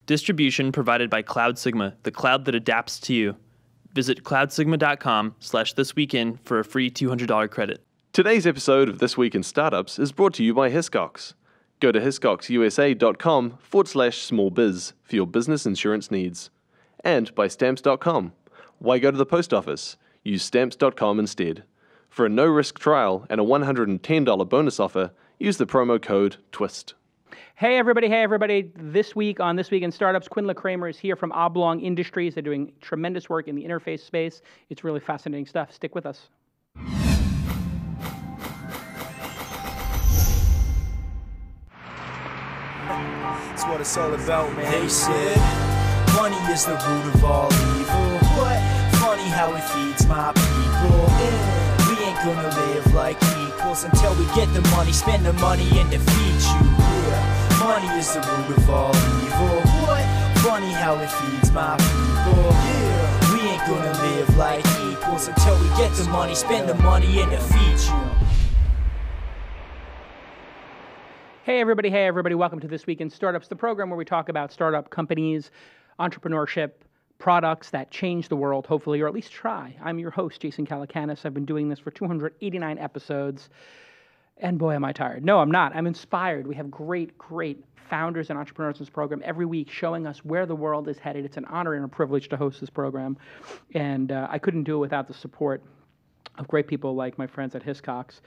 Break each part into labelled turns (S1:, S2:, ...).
S1: Distribution provided by Cloud Sigma, the cloud that adapts to you. Visit cloudsigma.com/thisweekin for a free $200 credit.
S2: Today's episode of This Week in Startups is brought to you by Hiscox. Go to hiscoxusa.com/smallbiz for your business insurance needs. And by Stamps.com. Why go to the post office? Use Stamps.com instead. For a no-risk trial and a $110 bonus offer, use the promo code TWiST.
S3: Hey everybody. This week on This Week in Startups, Kwindla Kramer is here from Oblong Industries. They're doing tremendous work in the interface space. It's really fascinating stuff. Stick with us.
S4: That's what it's all about, man. They said money is the root of all evil. What? Funny how it feeds my people. We ain't gonna live like equals until we get the money, spend the money, and defeat you. Yeah. Money is the root of all evil. What? Funny how it feeds my people. Yeah. We ain't gonna live like equals until we get the money, spend the money, and defeat you.
S3: Hey everybody. Welcome to This Week in Startups, the program where we talk about startup companies, entrepreneurship, products that change the world, hopefully, or at least try. I'm your host, Jason Calacanis. I've been doing this for 289 episodes, and boy, am I tired. No, I'm not. I'm inspired. We have great founders and entrepreneurs in this program every week showing us where the world is headed. It's an honor and a privilege to host this program, and I couldn't do it without the support of great people like my friends at Hiscox.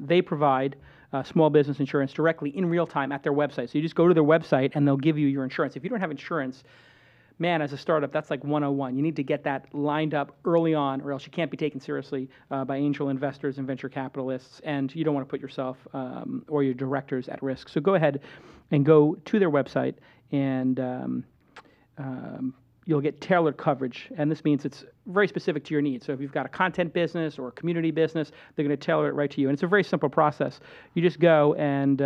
S3: They provide small business insurance directly in real time at their website. So you just go to their website and they'll give you your insurance. If you don't have insurance, man, as a startup, that's like 101. You need to get that lined up early on, or else you can't be taken seriously by angel investors and venture capitalists, and you don't want to put yourself or your directors at risk. So go ahead and go to their website, and you'll get tailored coverage, and this means it's very specific to your needs. So if you've got a content business or a community business, they're going to tailor it right to you. And it's a very simple process. You just go and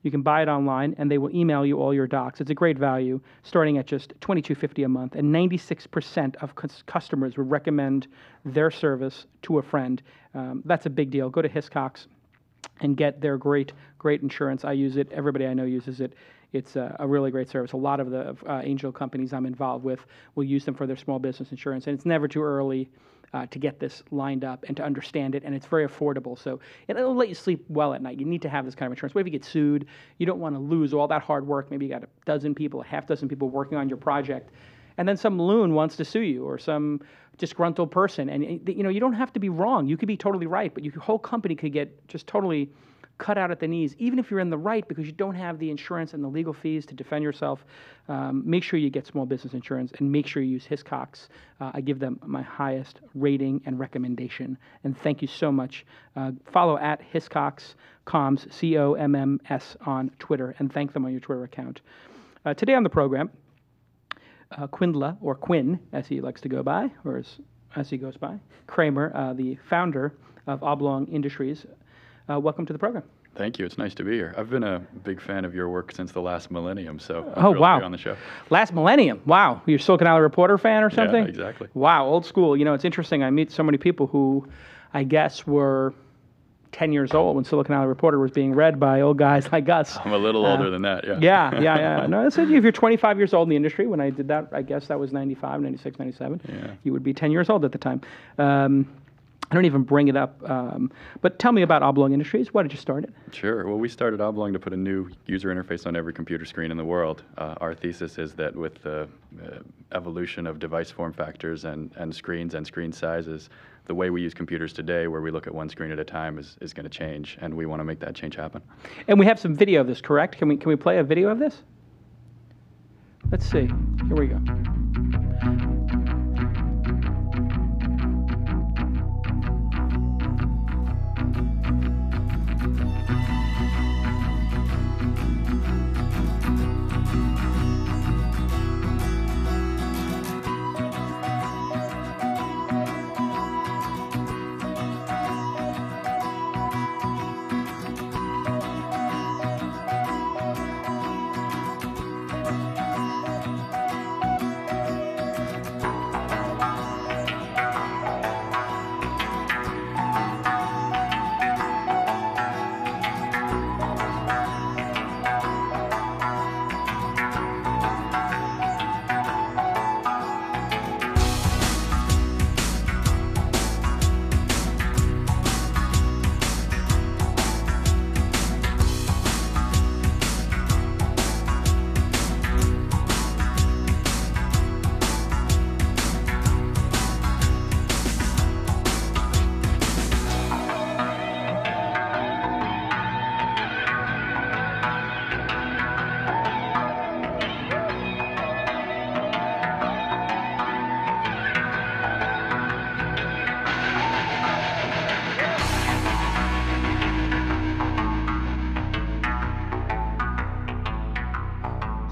S3: you can buy it online, and they will email you all your docs. It's a great value, starting at just $22.50 a month. And 96% of customers would recommend their service to a friend. That's a big deal. Go to Hiscox and get their great insurance. I use it. Everybody I know uses it. It's a really great service. A lot of the angel companies I'm involved with will use them for their small business insurance, and it's never too early to get this lined up and to understand it, and it's very affordable. So it'll let you sleep well at night. You need to have this kind of insurance. What if you get sued? You don't want to lose all that hard work. Maybe you got a half dozen people working on your project, and then some loon wants to sue you, or some disgruntled person. And you don't have to be wrong. You could be totally right, but your whole company could get just totally cut out at the knees, even if you're in the right, because you don't have the insurance and the legal fees to defend yourself. Make sure you get small business insurance, and make sure you use Hiscox. I give them my highest rating and recommendation, and thank you so much. Follow at Hiscox Comms, COMMS on Twitter, and thank them on your Twitter account. Today on the program, Kwindla, or Kwin, as he likes to go by, or as he goes by, Kramer, the founder of Oblong Industries. Welcome to the program.
S5: Thank you. It's nice to be here. I've been a big fan of your work since the last millennium, so I'm thrilled to be on the show. Last millennium.
S3: Wow. You're a Silicon Valley Reporter fan or something?
S5: Yeah, exactly.
S3: Wow, old school. It's interesting. I meet so many people who I guess were 10 years old when Silicon Valley Reporter was being read by old guys like us.
S5: I'm a little older than that, yeah.
S3: Yeah. No, if you're 25 years old in the industry, when I did that, I guess that was 95, 96, 97.
S5: Yeah.
S3: You would be 10 years old at the time. I don't even bring it up, but tell me about Oblong Industries. Why did you start it?
S5: Sure. Well, we started Oblong to put a new user interface on every computer screen in the world. Our thesis is that with the evolution of device form factors and screens and screen sizes, the way we use computers today, where we look at one screen at a time, is going to change, and we want to make that change happen.
S3: And we have some video of this, correct? Can we play a video of this? Let's see. Here we go.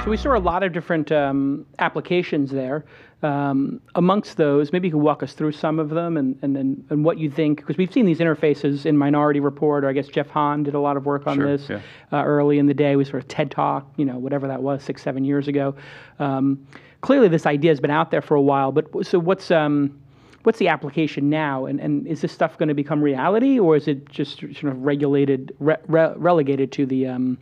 S3: So we saw a lot of different applications there. Amongst those, maybe you could walk us through some of them and what you think, because we've seen these interfaces in Minority Report, or I guess Jeff Hahn did a lot of work on this early in the day. We sort of TED Talk, whatever that was, 6-7 years ago. Clearly this idea has been out there for a while, but so what's the application now, and is this stuff going to become reality, or is it just sort of relegated to the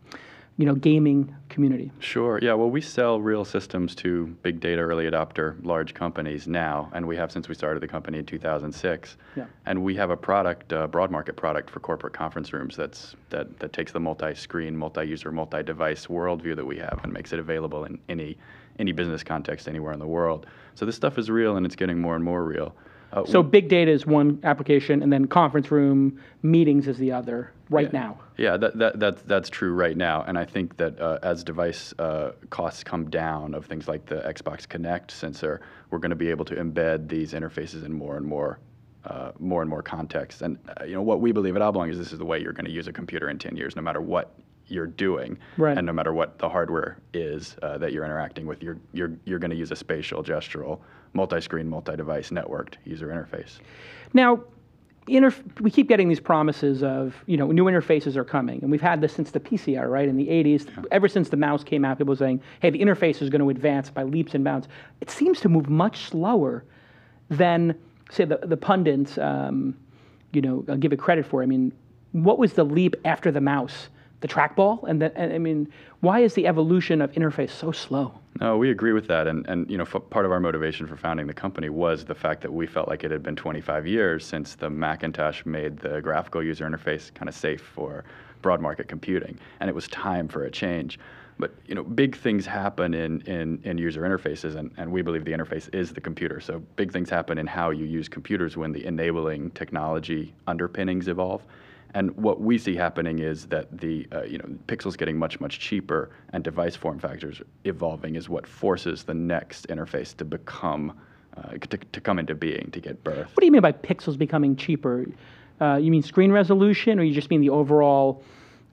S3: gaming community?
S5: Sure. Yeah. Well, we sell real systems to big data early adopter large companies now, and we have since we started the company in 2006. Yeah. And we have a product, a broad market product for corporate conference rooms that takes the multi-screen, multi-user, multi-device worldview that we have and makes it available in any business context anywhere in the world. So this stuff is real, and it's getting more and more real.
S3: So big data is one application, and then conference room meetings is the other now.
S5: Yeah, that's true right now. And I think that as device costs come down of things like the Xbox Kinect sensor, we're going to be able to embed these interfaces in more and more contexts. And what we believe at Oblong is this is the way you're going to use a computer in 10 years, no matter what you're doing, and no matter what the hardware is that you're interacting with, you're going to use a spatial, gestural, multi-screen, multi-device, networked user interface.
S3: Now, we keep getting these promises of new interfaces are coming, and we've had this since the PC era, right? In the 80s, ever since the mouse came out, people were saying, "Hey, the interface is going to advance by leaps and bounds." It seems to move much slower than, say, the pundits. I'll give it credit for. I mean, what was the leap after the mouse? The trackball, and why is the evolution of interface so slow?
S5: No, we agree with that, and part of our motivation for founding the company was the fact that we felt like it had been 25 years since the Macintosh made the graphical user interface kind of safe for broad market computing, and it was time for a change. But big things happen in user interfaces, and we believe the interface is the computer. So big things happen in how you use computers when the enabling technology underpinnings evolve. And what we see happening is that the pixels getting much, much cheaper and device form factors evolving is what forces the next interface to become, to come into being, to get birth.
S3: What do you mean by pixels becoming cheaper? You mean screen resolution, or you just mean the overall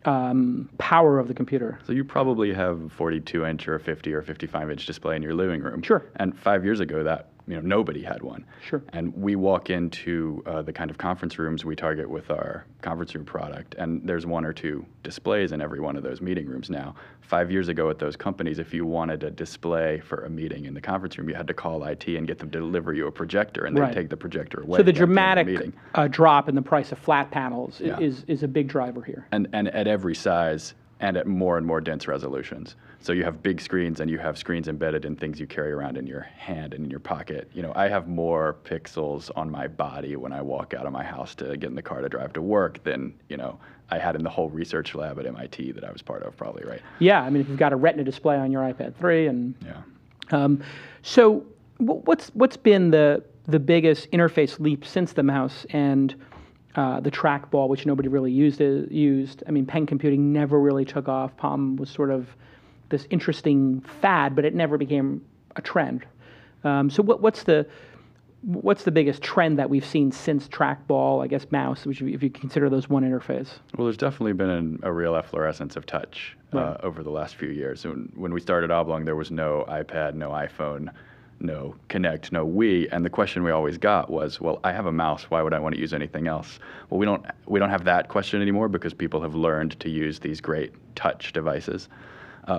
S3: power of the computer?
S5: So you probably have a 42-inch or a 50 or 55-inch display in your living room.
S3: Sure.
S5: And 5 years ago, that nobody had one.
S3: Sure.
S5: And we walk into the kind of conference rooms we target with our conference room product, and there's 1 or 2 displays in every one of those meeting rooms now. 5 years ago at those companies, if you wanted a display for a meeting in the conference room, you had to call IT and get them to deliver you a projector, and then take the projector away.
S3: So the dramatic drop in the price of flat panels is a big driver here.
S5: And at every size, and at more and more dense resolutions. So you have big screens, and you have screens embedded in things you carry around in your hand and in your pocket. I have more pixels on my body when I walk out of my house to get in the car to drive to work than, I had in the whole research lab at MIT that I was part of, probably, right?
S3: Yeah, if you've got a Retina display on your iPad 3, and so what's been the biggest interface leap since the mouse and the trackball, which nobody really used? Pen computing never really took off. Palm was sort of this interesting fad, but it never became a trend. So what's the biggest trend that we've seen since trackball, I guess mouse, which if you consider those one interface?
S5: Well, there's definitely been a real efflorescence of touch over the last few years. When we started Oblong, there was no iPad, no iPhone, no Kinect, no Wii, and the question we always got was, well, I have a mouse, why would I want to use anything else? Well, we don't have that question anymore because people have learned to use these great touch devices.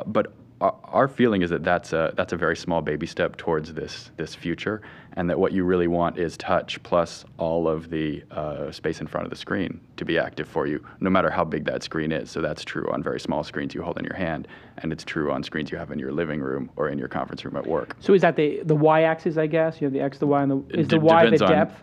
S5: But our feeling is that that's a very small baby step towards this future, and that what you really want is touch plus all of the space in front of the screen to be active for you, no matter how big that screen is. So that's true on very small screens you hold in your hand, and it's true on screens you have in your living room or in your conference room at work.
S3: So is that the y-axis, I guess? You have the x, the y, and is the y the depth?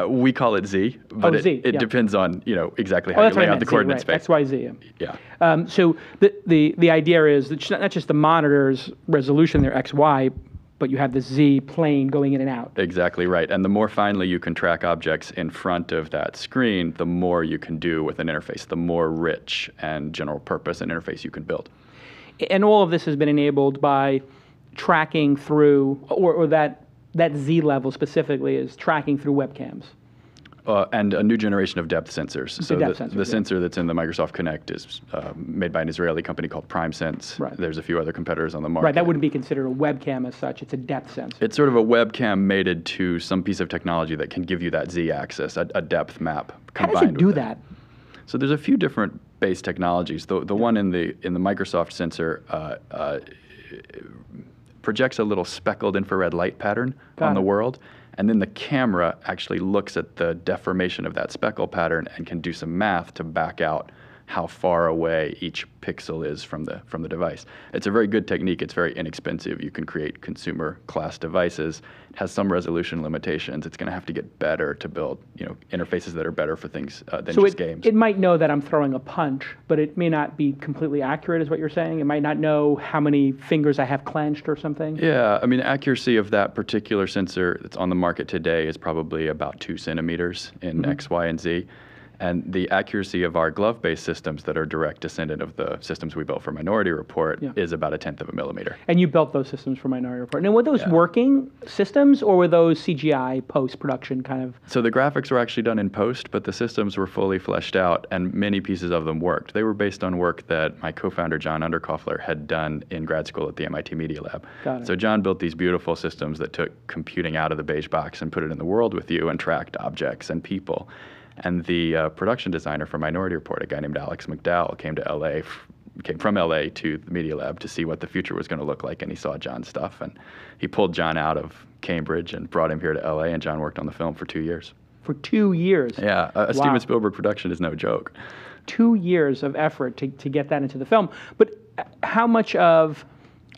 S5: We call it z, but it depends on exactly how you lay out the coordinate space.
S3: X, Y, Z.
S5: Yeah.
S3: So the idea is that not just the monitor's resolution, their x, y, but you have this Z plane going in and out.
S5: Exactly right. And the more finely you can track objects in front of that screen, the more you can do with an interface, the more rich and general purpose an interface you can build.
S3: And all of this has been enabled by tracking through, or that Z level specifically is tracking through webcams.
S5: And a new generation of depth sensors. So
S3: depth sensors,
S5: the sensor that's in the Microsoft Kinect is made by an Israeli company called PrimeSense.
S3: Right.
S5: There's a few other competitors on the market.
S3: Right, that wouldn't be considered a webcam as such. It's a depth sensor.
S5: It's sort of a webcam mated to some piece of technology that can give you that Z-axis, a depth map
S3: How
S5: combined
S3: does it do
S5: with
S3: that?
S5: So there's a few different base technologies. The one in the Microsoft sensor projects a little speckled infrared light pattern on the world, and then the camera actually looks at the deformation of that speckle pattern and can do some math to back out how far away each pixel is from the device. It's a very good technique. It's very inexpensive. You can create consumer class devices. It has some resolution limitations. It's going to have to get better to build interfaces that are better for things than just games.
S3: It might know that I'm throwing a punch, but it may not be completely accurate, is what you're saying? It might not know how many fingers I have clenched or something?
S5: Yeah, I mean, accuracy of that particular sensor that's on the market today is probably about 2 centimeters in X, Y, and Z. And the accuracy of our glove-based systems that are direct descendant of the systems we built for Minority Report is about 1/10 of a millimeter.
S3: And you built those systems for Minority Report. Now, were those working systems, or were those CGI post-production kind of?
S5: So the graphics were actually done in post, but the systems were fully fleshed out, and many pieces of them worked. They were based on work that my co-founder, John Underkoffler, had done in grad school at the MIT Media Lab.
S3: Got it.
S5: So John built these beautiful systems that took computing out of the beige box and put it in the world with you and tracked objects and people. And the production designer for Minority Report, a guy named Alex McDowell, came from LA to the Media Lab to see what the future was going to look like, and he saw John's stuff, and he pulled John out of Cambridge and brought him here to LA, and John worked on the film for 2 years.
S3: For 2 years?
S5: Yeah, a Steven Spielberg production is no joke.
S3: 2 years of effort to get that into the film. But how much of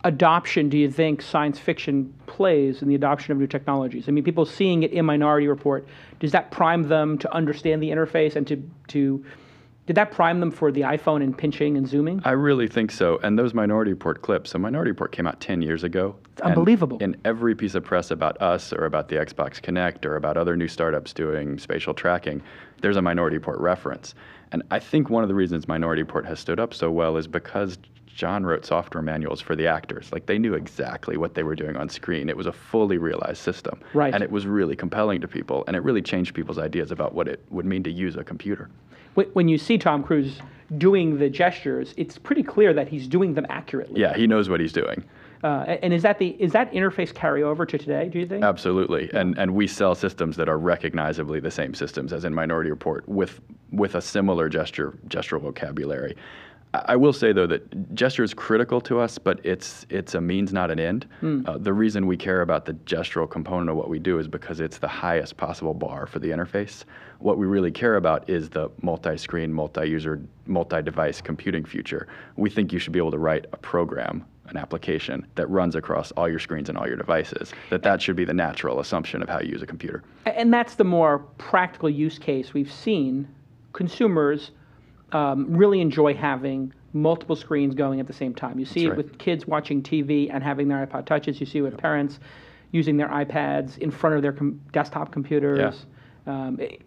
S3: adoption do you think science fiction plays in the adoption of new technologies? I mean, people seeing it in Minority Report, does that prime them to understand the interface and did that prime them for the iPhone and pinching and zooming?
S5: I really think so. And those Minority Report clips, so Minority Report came out 10 years ago.
S3: It's unbelievable.
S5: In every piece of press about us or about the Xbox Kinect or about other new startups doing spatial tracking, there's a Minority Report reference. And I think one of the reasons Minority Report has stood up so well is because John wrote software manuals for the actors. Like, they knew exactly what they were doing on screen. It was a fully realized system.
S3: Right.
S5: And it was really compelling to people, and it really changed people's ideas about what it would mean to use a computer.
S3: When you see Tom Cruise doing the gestures, it's pretty clear that he's doing them accurately.
S5: Yeah, he knows what he's doing.
S3: And is that interface carry over to today, do you think?
S5: Absolutely. And we sell systems that are recognizably the same systems as in Minority Report with a similar gestural vocabulary. I will say, though, that gesture is critical to us, but it's a means, not an end. The reason we care about the gestural component of what we do is because it's the highest possible bar for the interface. What we really care about is the multi-screen, multi-user, multi-device computing future. We think you should be able to write a program, an application, that runs across all your screens and all your devices. That should be the natural assumption of how you use a computer.
S3: And that's the more practical use case we've seen. Consumers really enjoy having multiple screens going at the same time. You see it with kids watching TV and having their iPod touches. You see it with parents using their iPads in front of their desktop computers.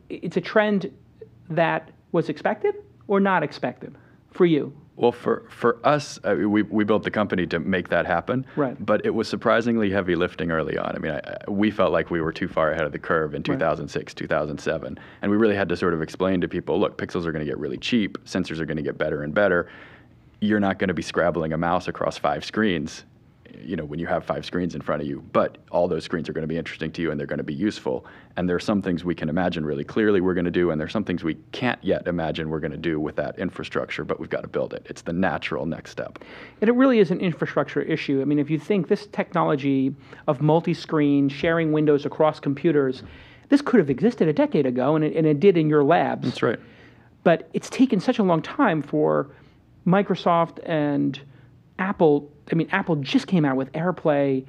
S3: It's a trend that was expected or not expected for you?
S5: Well, for us, we built the company to make that happen.
S3: Right.
S5: But it was surprisingly heavy lifting early on. I mean, we felt like we were too far ahead of the curve in 2006, 2007. And we really had to sort of explain to people, look, pixels are going to get really cheap. Sensors are going to get better and better. You're not going to be scrabbling a mouse across 5 screens, when you have 5 screens in front of you. But all those screens are going to be interesting to you, and they're going to be useful. And there are some things we can imagine really clearly we're going to do, and there are some things we can't yet imagine we're going to do with that infrastructure, but we've got to build it. It's the natural next step.
S3: And it really is an infrastructure issue. I mean, if you think this technology of multi-screen, sharing windows across computers, this could have existed a decade ago, and it did in your labs.
S5: That's right.
S3: But it's taken such a long time for Microsoft and Apple. I mean, Apple just came out with AirPlay,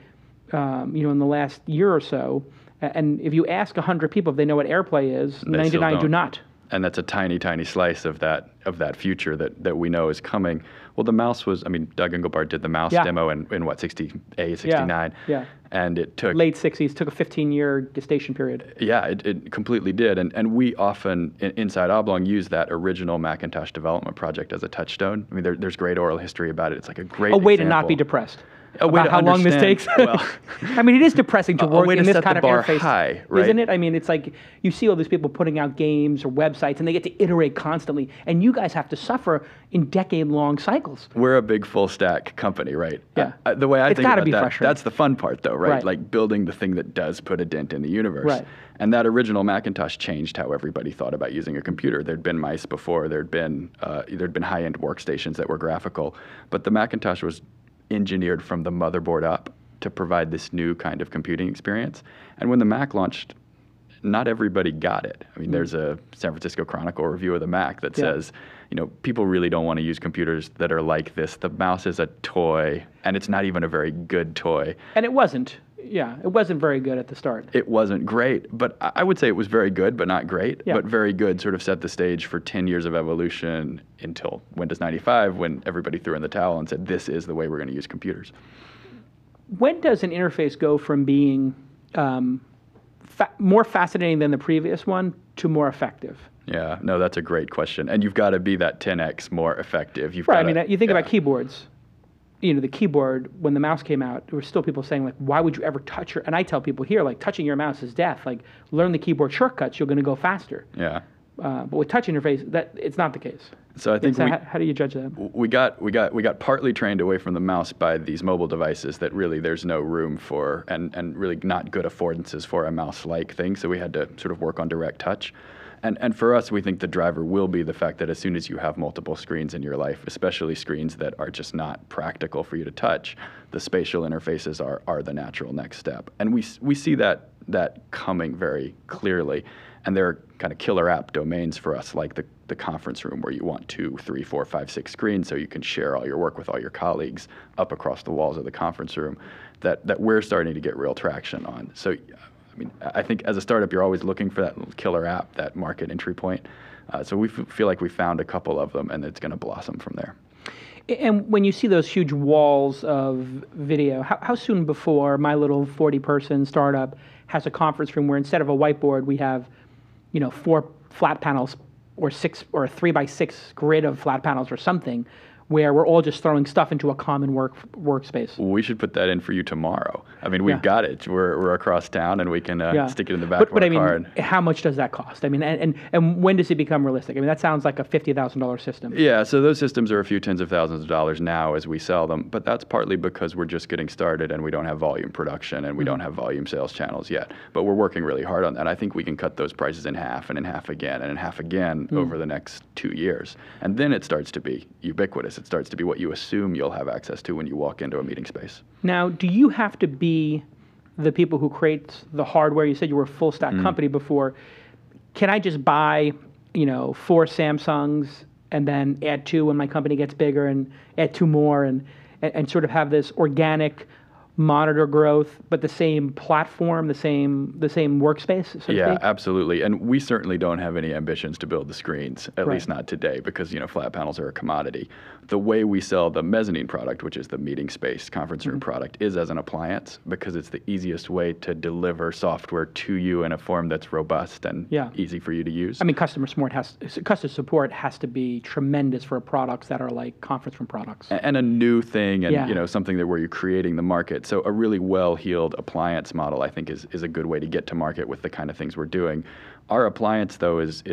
S3: in the last year or so. And if you ask 100 people if they know what AirPlay is, 99 do not.
S5: And that's a tiny, tiny slice of that future that we know is coming. Well, the mouse was, Doug Engelbart did the mouse demo in what, 68, 69?
S3: Yeah.
S5: And it took...
S3: Late 60s, took a 15-year gestation period.
S5: Yeah, it completely did. And we often, inside Oblong, use that original Macintosh development project as a touchstone. I mean, there's great oral history about it. It's like a great
S3: A way
S5: example.
S3: to not be depressed.
S5: A way
S3: about
S5: to
S3: how long this
S5: understand-
S3: takes.
S5: well,
S3: I mean, it is depressing to
S5: a
S3: work
S5: way to
S3: in this
S5: set
S3: kind
S5: the
S3: of
S5: bar
S3: interface,
S5: high, right?
S3: isn't it? I mean, it's like you see all these people putting out games or websites, and they get to iterate constantly, and you guys have to suffer in decade-long cycles.
S5: We're a big full stack company, right?
S3: Yeah.
S5: The way I
S3: It's
S5: think
S3: gotta
S5: about
S3: be
S5: that,
S3: frustrating.
S5: that's the fun part, though, right?
S3: Right.
S5: Like building the thing that does put a dent in the universe.
S3: Right.
S5: And that original Macintosh changed how everybody thought about using a computer. There'd been mice before. There'd been high-end workstations that were graphical, but the Macintosh was engineered from the motherboard up to provide this new kind of computing experience. And when the Mac launched, not everybody got it. I mean, there's a San Francisco Chronicle review of the Mac that says, people really don't want to use computers that are like this. The mouse is a toy, and it's not even a very good toy.
S3: And it wasn't. Yeah, it wasn't very good at the start.
S5: It wasn't great, but I would say it was very good, but not great.
S3: Yeah.
S5: But very good sort of set the stage for 10 years of evolution until Windows 95, when everybody threw in the towel and said, this is the way we're going to use computers.
S3: When does an interface go from being more fascinating than the previous one to more effective?
S5: Yeah, no, that's a great question. And you've got to be that 10x more effective.
S3: Right, I mean, you think about keyboards. The keyboard, when the mouse came out, there were still people saying, like, why would you ever touch your... And I tell people here, like, touching your mouse is death. Like, learn the keyboard shortcuts, you're going to go faster.
S5: Yeah.
S3: But with touch interface, it's not the case.
S5: So I think
S3: how do you judge that?
S5: we got partly trained away from the mouse by these mobile devices that really there's no room for and really not good affordances for a mouse-like thing. So we had to sort of work on direct touch. And for us, we think the driver will be the fact that as soon as you have multiple screens in your life, especially screens that are just not practical for you to touch, the spatial interfaces are the natural next step. And we see that coming very clearly. And there are kind of killer app domains for us, like the conference room, where you want 2, 3, 4, 5, 6 screens so you can share all your work with all your colleagues up across the walls of the conference room, that we're starting to get real traction on. So, I mean, I think as a startup, you're always looking for that little killer app, that market entry point. So we feel like we found a couple of them, and it's going to blossom from there.
S3: And when you see those huge walls of video, how soon before my little 40-person startup has a conference room where instead of a whiteboard, we have 4 flat panels or 6 or a 3x6 grid of flat panels or something, where we're all just throwing stuff into a common workspace?
S5: We should put that in for you tomorrow. I mean, we've got it. We're across town, and we can stick it in the back of our car.
S3: But how much does that cost? I mean, and when does it become realistic? I mean, that sounds like a $50,000 system.
S5: Yeah, so those systems are a few tens of thousands of dollars now as we sell them, but that's partly because we're just getting started and we don't have volume production and we don't have volume sales channels yet. But we're working really hard on that. I think we can cut those prices in half and in half again and in half again over the next 2 years. And then it starts to be ubiquitous. It starts to be what you assume you'll have access to when you walk into a meeting space.
S3: Now, do you have to be the people who create the hardware? You said you were a full stack company before. Can I just buy, 4 Samsungs and then add 2 when my company gets bigger and add 2 more and sort of have this organic monitor growth, but the same platform, the same workspace, so to speak?
S5: Yeah, absolutely. And we certainly don't have any ambitions to build the screens, at least not today, because flat panels are a commodity. The way we sell the Mezzanine product, which is the meeting space conference room product, is as an appliance, because it's the easiest way to deliver software to you in a form that's robust and easy for you to use.
S3: I mean, customer support has to be tremendous for products that are like conference room products.
S5: And a new thing, and something that where you're creating the market. So a really well-heeled appliance model, I think, is a good way to get to market with the kind of things we're doing. Our appliance, though, is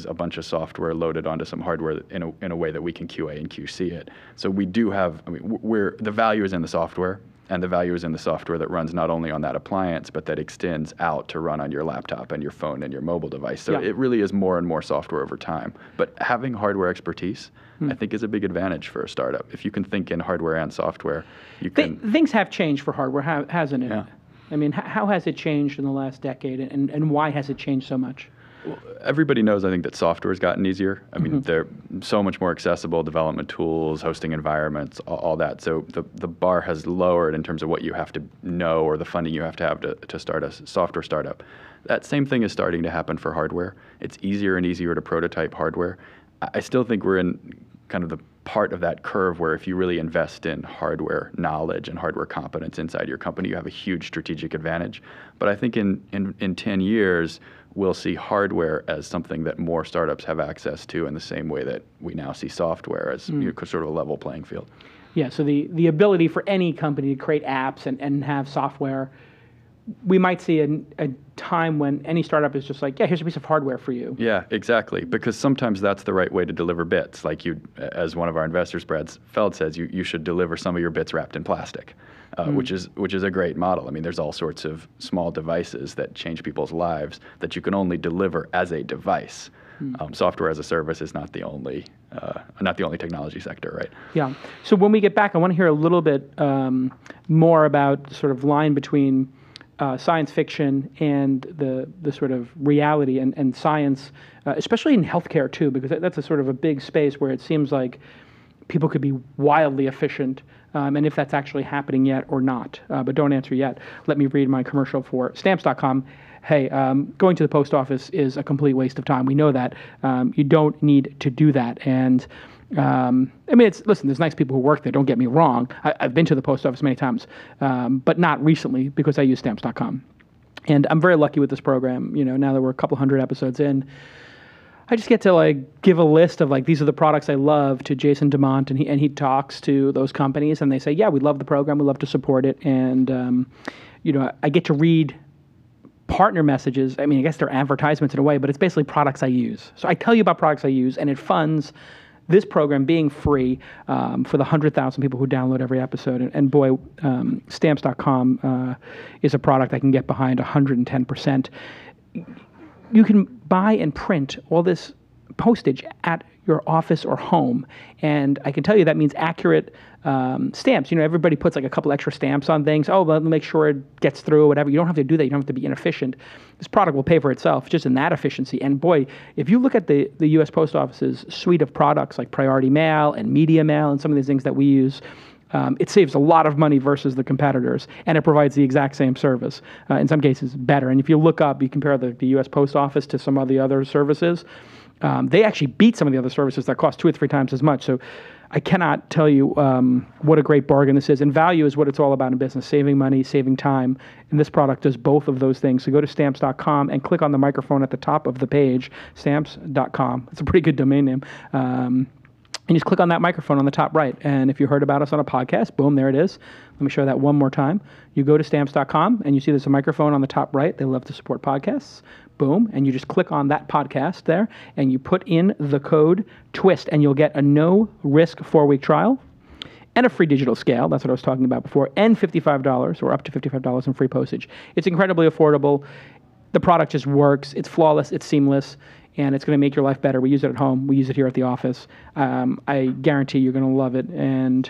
S5: a bunch of software loaded onto some hardware in a way that we can QA and QC it. So we do have, the value is in the software, and the value is in the software that runs not only on that appliance, but that extends out to run on your laptop and your phone and your mobile device. So it really is more and more software over time. But having hardware expertise, I think, is a big advantage for a startup. If you can think in hardware and software, you can...
S3: Things have changed for hardware, hasn't it?
S5: Yeah.
S3: I mean, how has it changed in the last decade, and why has it changed so much?
S5: Well, everybody knows, I think, that software has gotten easier. I mean, they're so much more accessible, development tools, hosting environments, all that. So the bar has lowered in terms of what you have to know or the funding you have to start a software startup. That same thing is starting to happen for hardware. It's easier and easier to prototype hardware. I still think we're in kind of the part of that curve where if you really invest in hardware knowledge and hardware competence inside your company, you have a huge strategic advantage. But I think in 10 years, we'll see hardware as something that more startups have access to in the same way that we now see software as sort of a level playing field.
S3: Yeah, so the ability for any company to create apps and have software, we might see a time when any startup is just like, yeah, here's a piece of hardware for you.
S5: Yeah, exactly. Because sometimes that's the right way to deliver bits. Like as one of our investors, Brad Feld, says, you should deliver some of your bits wrapped in plastic, which is a great model. I mean, there's all sorts of small devices that change people's lives that you can only deliver as a device. Software as a service is not the only technology sector, right?
S3: Yeah. So when we get back, I want to hear a little bit more about the sort of line between science fiction and the sort of reality and science, especially in healthcare too, because that's a sort of a big space where it seems like people could be wildly efficient, and if that's actually happening yet or not. But don't answer yet. Let me read my commercial for Stamps.com. Hey, going to the post office is a complete waste of time. We know that. You don't need to do that. And I mean, listen, there's nice people who work there, don't get me wrong. I've been to the post office many times, but not recently because I use Stamps.com. And I'm very lucky with this program. Now that we're a couple hundred episodes in, I just get to give a list of these are the products I love to Jason DeMont, and he talks to those companies, and they say, yeah, we love the program, we love to support it, and I get to read partner messages. I mean, I guess they're advertisements in a way, but it's basically products I use. So I tell you about products I use, and it funds this program being free for the 100,000 people who download every episode. And boy, Stamps.com is a product I can get behind 110%. You can buy and print all this postage at your office or home, and I can tell you that means accurate stamps. Everybody puts a couple extra stamps on things. Oh, well, make sure it gets through or whatever. You don't have to do that. You don't have to be inefficient. This product will pay for itself just in that efficiency. And boy, if you look at the U.S. Post Office's suite of products like Priority Mail and Media Mail and some of these things that we use, it saves a lot of money versus the competitors, and it provides the exact same service, in some cases better. And if you look up, you compare the U.S. Post Office to some of the other services, they actually beat some of the other services that cost 2 or 3 times as much. So I cannot tell you what a great bargain this is. And value is what it's all about in business, saving money, saving time. And this product does both of those things. So go to Stamps.com and click on the microphone at the top of the page, Stamps.com. It's a pretty good domain name. And just click on that microphone on the top right. And if you heard about us on a podcast, boom, there it is. Let me show that one more time. You go to Stamps.com and you see there's a microphone on the top right. They love to support podcasts. Boom. And you just click on that podcast there and you put in the code TWiST and you'll get a no-risk 4-week trial and a free digital scale. That's what I was talking about before. And $55 or up to $55 in free postage. It's incredibly affordable. The product just works. It's flawless. It's seamless. And it's going to make your life better. We use it at home. We use it here at the office. I guarantee you're going to love it. And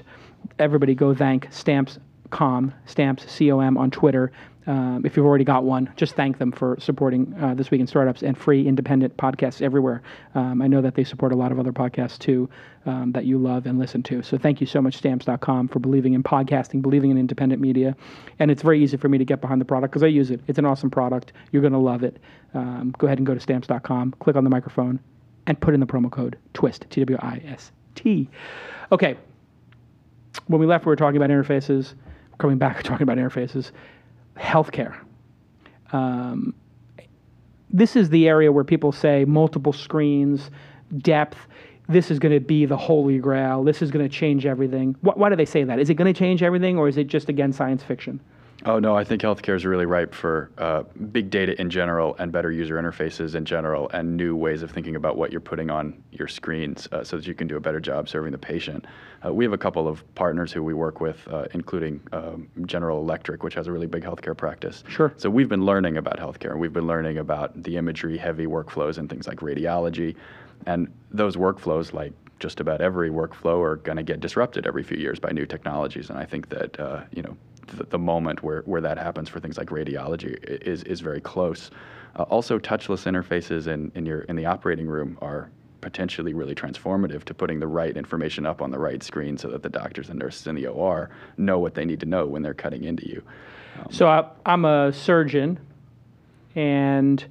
S3: everybody go thank Stamps.com, Stamps, C-O-M, on Twitter. If you've already got one, just thank them for supporting This Week in Startups and free independent podcasts everywhere. I know that they support a lot of other podcasts too that you love and listen to. So thank you so much, Stamps.com, for believing in podcasting, believing in independent media. And it's very easy for me to get behind the product because I use it. It's an awesome product. You're going to love it. Go ahead and go to Stamps.com, click on the microphone, and put in the promo code TWiST, T-W-I-S-T. Okay. When we left, we were talking about interfaces. Coming back, we're talking about interfaces. Healthcare. This is the area where people say multiple screens, depth. This is going to be the holy grail. This is going to change everything. Why do they say that? Is it going to change everything, or is it just, again, science fiction?
S5: Oh, no, I think healthcare is really ripe for big data in general and better user interfaces in general and new ways of thinking about what you're putting on your screens so that you can do a better job serving the patient. We have a couple of partners who we work with, including General Electric, which has a really big healthcare practice.
S3: Sure.
S5: So we've been learning about healthcare. We've been learning about the imagery-heavy workflows and things like radiology. And those workflows, like just about every workflow, are going to get disrupted every few years by new technologies. And I think that, the moment where that happens for things like radiology is very close. Also, touchless interfaces in the operating room are potentially really transformative to putting the right information up on the right screen so that the doctors and nurses in the OR know what they need to know when they're cutting into you.
S3: So I'm a surgeon, and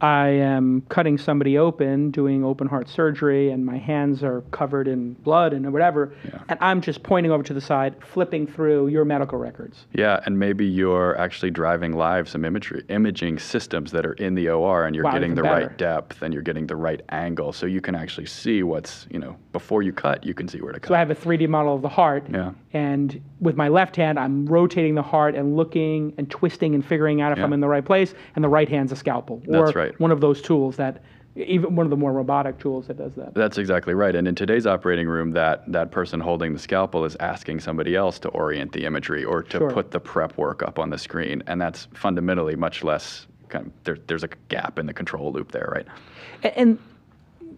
S3: I am cutting somebody open, doing open heart surgery, and my hands are covered in blood and whatever, and I'm just pointing over to the side, flipping through your medical records.
S5: Yeah, and maybe you're actually driving live some imaging systems that are in the OR, and you're getting the right depth, and you're getting the right angle, so you can actually see what's, before you cut, you can see where to cut.
S3: So I have a 3D model of the heart, and with my left hand, I'm rotating the heart and looking and twisting and figuring out if I'm in the right place, and the right hand's a scalpel.
S5: That's right.
S3: One of those tools even one of the more robotic tools that does that.
S5: That's exactly right. And in today's operating room, that person holding the scalpel is asking somebody else to orient the imagery or to put the prep work up on the screen. And that's fundamentally much less there's a gap in the control loop there, right?
S3: And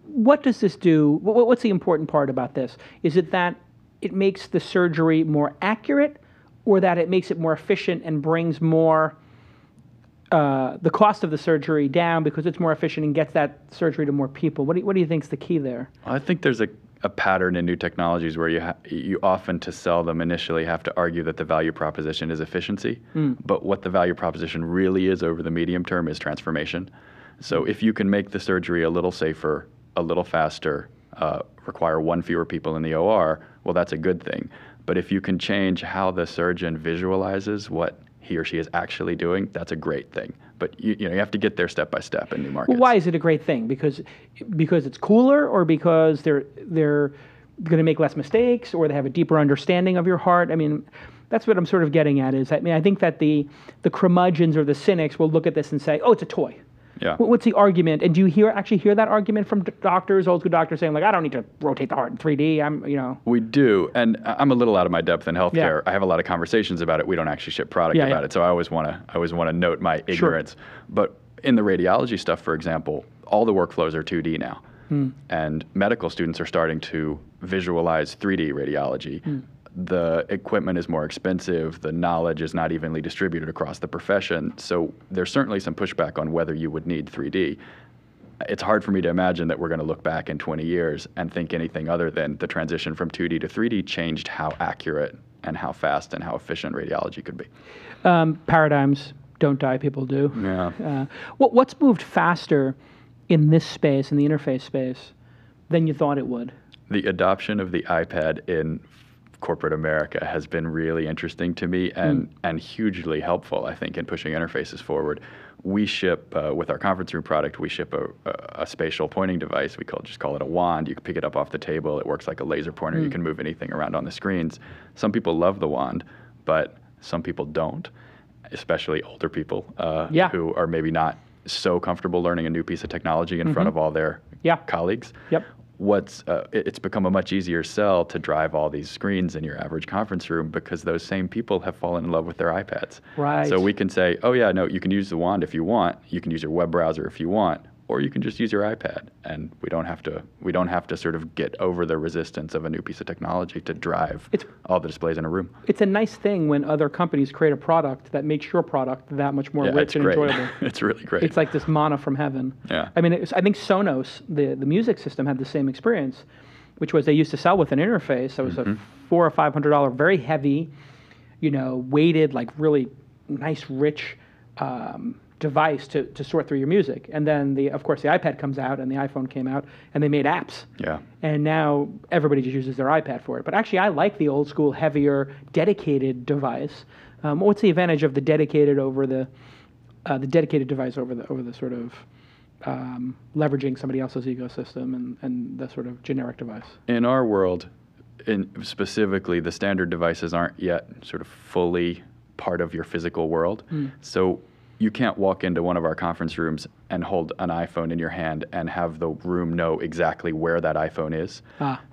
S3: what does this do? What's the important part about this? Is it that it makes the surgery more accurate, or that it makes it more efficient and brings more the cost of the surgery down because it's more efficient and gets that surgery to more people? What do you think is the key there?
S5: I think there's a pattern in new technologies where you often, to sell them initially, have to argue that the value proposition is efficiency. But what the value proposition really is over the medium term is transformation. So if you can make the surgery a little safer, a little faster, require one fewer people in the OR, well, that's a good thing. But if you can change how the surgeon visualizes what he or she is actually doing, that's a great thing. But you have to get there step by step in new markets.
S3: Well, why is it a great thing? Because it's cooler, or because they're going to make less mistakes, or they have a deeper understanding of your heart? I mean, that's what I'm sort of getting at. I think that the curmudgeons or the cynics will look at this and say, "Oh, it's a toy."
S5: Yeah.
S3: What's the argument? And do you actually hear that argument from doctors, old school doctors, saying, like, I don't need to rotate the heart in 3D.
S5: We do, and I'm a little out of my depth in healthcare. I have a lot of conversations about it. We don't actually ship product about it, so I always want to note my ignorance. But in the radiology stuff, for example, all the workflows are 2D now, and medical students are starting to visualize 3D radiology. The equipment is more expensive. The knowledge is not evenly distributed across the profession. So there's certainly some pushback on whether you would need 3D. It's hard for me to imagine that we're going to look back in 20 years and think anything other than the transition from 2D to 3D changed how accurate and how fast and how efficient radiology could be.
S3: Paradigms don't die, people do.
S5: Yeah.
S3: What's moved faster in this space, in the interface space, than you thought it would?
S5: The adoption of the iPad in corporate America has been really interesting to me and hugely helpful, I think, in pushing interfaces forward. We ship, with our conference room product, we ship a spatial pointing device. We just call it a wand. You can pick it up off the table. It works like a laser pointer. You can move anything around on the screens. Some people love the wand, but some people don't, especially older people who are maybe not so comfortable learning a new piece of technology in front of all their colleagues.
S3: Yep.
S5: It's become a much easier sell to drive all these screens in your average conference room because those same people have fallen in love with their iPads.
S3: Right.
S5: So we can say, oh yeah, no, you can use the wand if you want. You can use your web browser if you want, or you can just use your iPad. And we don't have to sort of get over the resistance of a new piece of technology to drive all the displays in a room.
S3: It's a nice thing when other companies create a product that makes your product that much more rich and enjoyable.
S5: It's really great.
S3: It's like this manna from heaven.
S5: Yeah.
S3: I mean, I think Sonos, the music system, had the same experience, which was they used to sell with an interface that was a $400 or $500, very heavy, weighted, like really nice, rich device to sort through your music. And then of course the iPad comes out and the iPhone came out and they made apps.
S5: Yeah.
S3: And now everybody just uses their iPad for it. But actually I like the old school, heavier, dedicated device. What's the advantage of the dedicated over the dedicated device over the sort of leveraging somebody else's ecosystem and the sort of generic device?
S5: In our world, specifically, the standard devices aren't yet sort of fully part of your physical world. So you can't walk into one of our conference rooms and hold an iPhone in your hand and have the room know exactly where that iPhone is.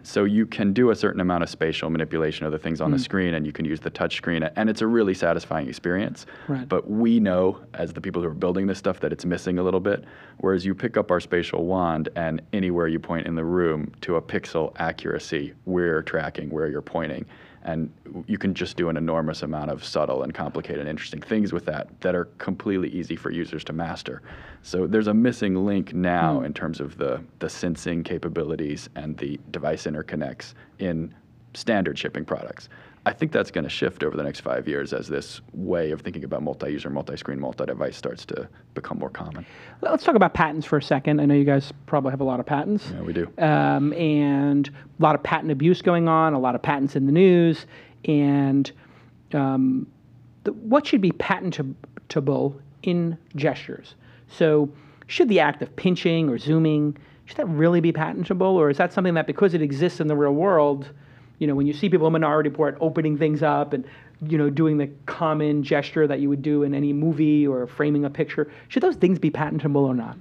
S5: So you can do a certain amount of spatial manipulation of the things on the screen, and you can use the touch screen, and it's a really satisfying experience.
S3: Right.
S5: But we know, as the people who are building this stuff, that it's missing a little bit. Whereas you pick up our spatial wand, and anywhere you point in the room, to a pixel accuracy, we're tracking where you're pointing. And you can just do an enormous amount of subtle and complicated and interesting things with that are completely easy for users to master. So there's a missing link now in terms of the sensing capabilities and the device interconnects in standard shipping products. I think that's going to shift over the next 5 years as this way of thinking about multi-user, multi-screen, multi-device starts to become more common.
S3: Let's talk about patents for a second. I know you guys probably have a lot of patents.
S5: Yeah, we do.
S3: And a lot of patent abuse going on, a lot of patents in the news. And what should be patentable in gestures? So should the act of pinching or zooming, should that really be patentable? Or is that something that because it exists in the real world, when you see people in Minority Report opening things up and, doing the common gesture that you would do in any movie or framing a picture, should those things be patentable or not?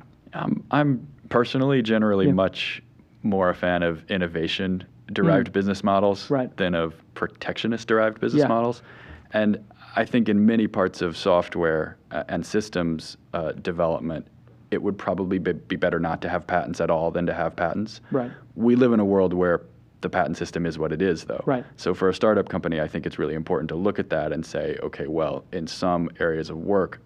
S5: I'm personally generally much more a fan of innovation-derived business models than of protectionist-derived business models. And I think in many parts of software and systems development, it would probably be better not to have patents at all than to have patents.
S3: Right.
S5: We live in a world where the patent system is what it is, though.
S3: Right.
S5: So for a startup company, I think it's really important to look at that and say, okay, well, in some areas of work,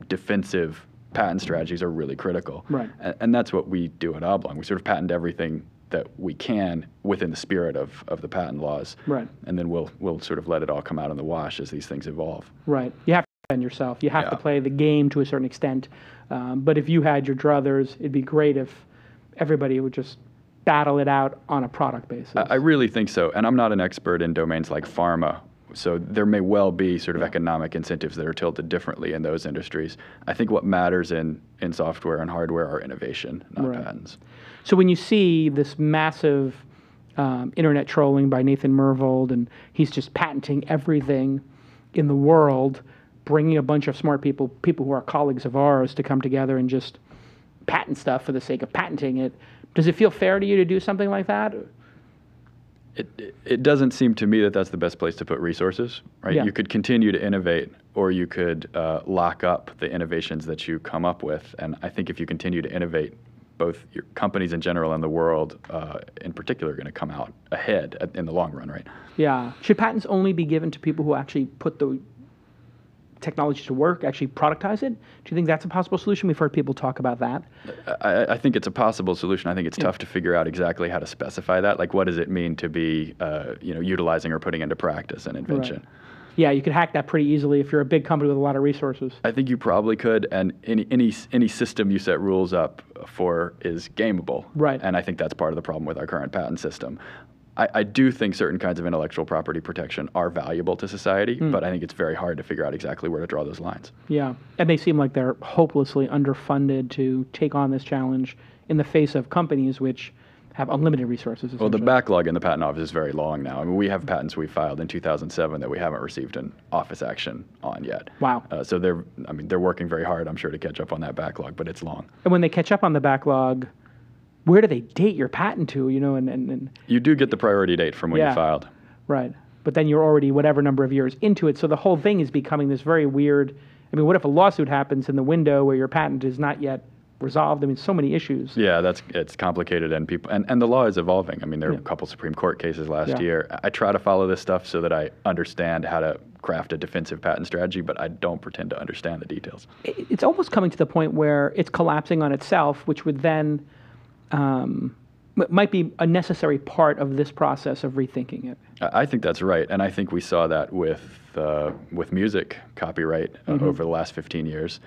S5: defensive patent strategies are really critical.
S3: Right.
S5: And that's what we do at Oblong. We sort of patent everything that we can within the spirit of the patent laws.
S3: Right.
S5: And then we'll sort of let it all come out in the wash as these things evolve.
S3: Right. You have to defend yourself. You have to play the game to a certain extent. But if you had your druthers, it'd be great if everybody would just battle it out on a product basis.
S5: I really think so. And I'm not an expert in domains like pharma, so there may well be sort of economic incentives that are tilted differently in those industries. I think what matters in software and hardware are innovation, not patents.
S3: So when you see this massive internet trolling by Nathan Myhrvold, and he's just patenting everything in the world, bringing a bunch of smart people who are colleagues of ours to come together and just patent stuff for the sake of patenting it, does it feel fair to you to do something like that?
S5: It doesn't seem to me that that's the best place to put resources, right?
S3: Yeah.
S5: You could continue to innovate, or you could lock up the innovations that you come up with. And I think if you continue to innovate, both your companies in general and the world in particular are going to come out ahead in the long run, right?
S3: Yeah. Should patents only be given to people who actually put the technology to work, actually productize it? Do you think that's a possible solution? We've heard people talk about that.
S5: I think it's a possible solution. I think it's tough to figure out exactly how to specify that. Like, what does it mean to be, utilizing or putting into practice an invention?
S3: Right. Yeah, you could hack that pretty easily if you're a big company with a lot of resources.
S5: I think you probably could, and any system you set rules up for is gameable.
S3: Right.
S5: And I think that's part of the problem with our current patent system. I do think certain kinds of intellectual property protection are valuable to society, but I think it's very hard to figure out exactly where to draw those lines.
S3: Yeah, and they seem like they're hopelessly underfunded to take on this challenge in the face of companies which have unlimited resources.
S5: Well, the backlog in the patent office is very long now. I mean, we have patents we filed in 2007 that we haven't received an office action on yet.
S3: Wow.
S5: So they're working very hard, I'm sure, to catch up on that backlog, but it's long.
S3: And when they catch up on the backlog, where do they date your patent to, and
S5: You do get the priority date from when you filed.
S3: Right. But then you're already whatever number of years into it, so the whole thing is becoming this very weird. I mean, what if a lawsuit happens in the window where your patent is not yet resolved? I mean, so many issues.
S5: Yeah, it's complicated, and the law is evolving. I mean, there are a couple Supreme Court cases last year. I try to follow this stuff so that I understand how to craft a defensive patent strategy, but I don't pretend to understand the details.
S3: It's almost coming to the point where it's collapsing on itself, which would then might be a necessary part of this process of rethinking it.
S5: I think that's right, and I think we saw that with music copyright over the last 15 years,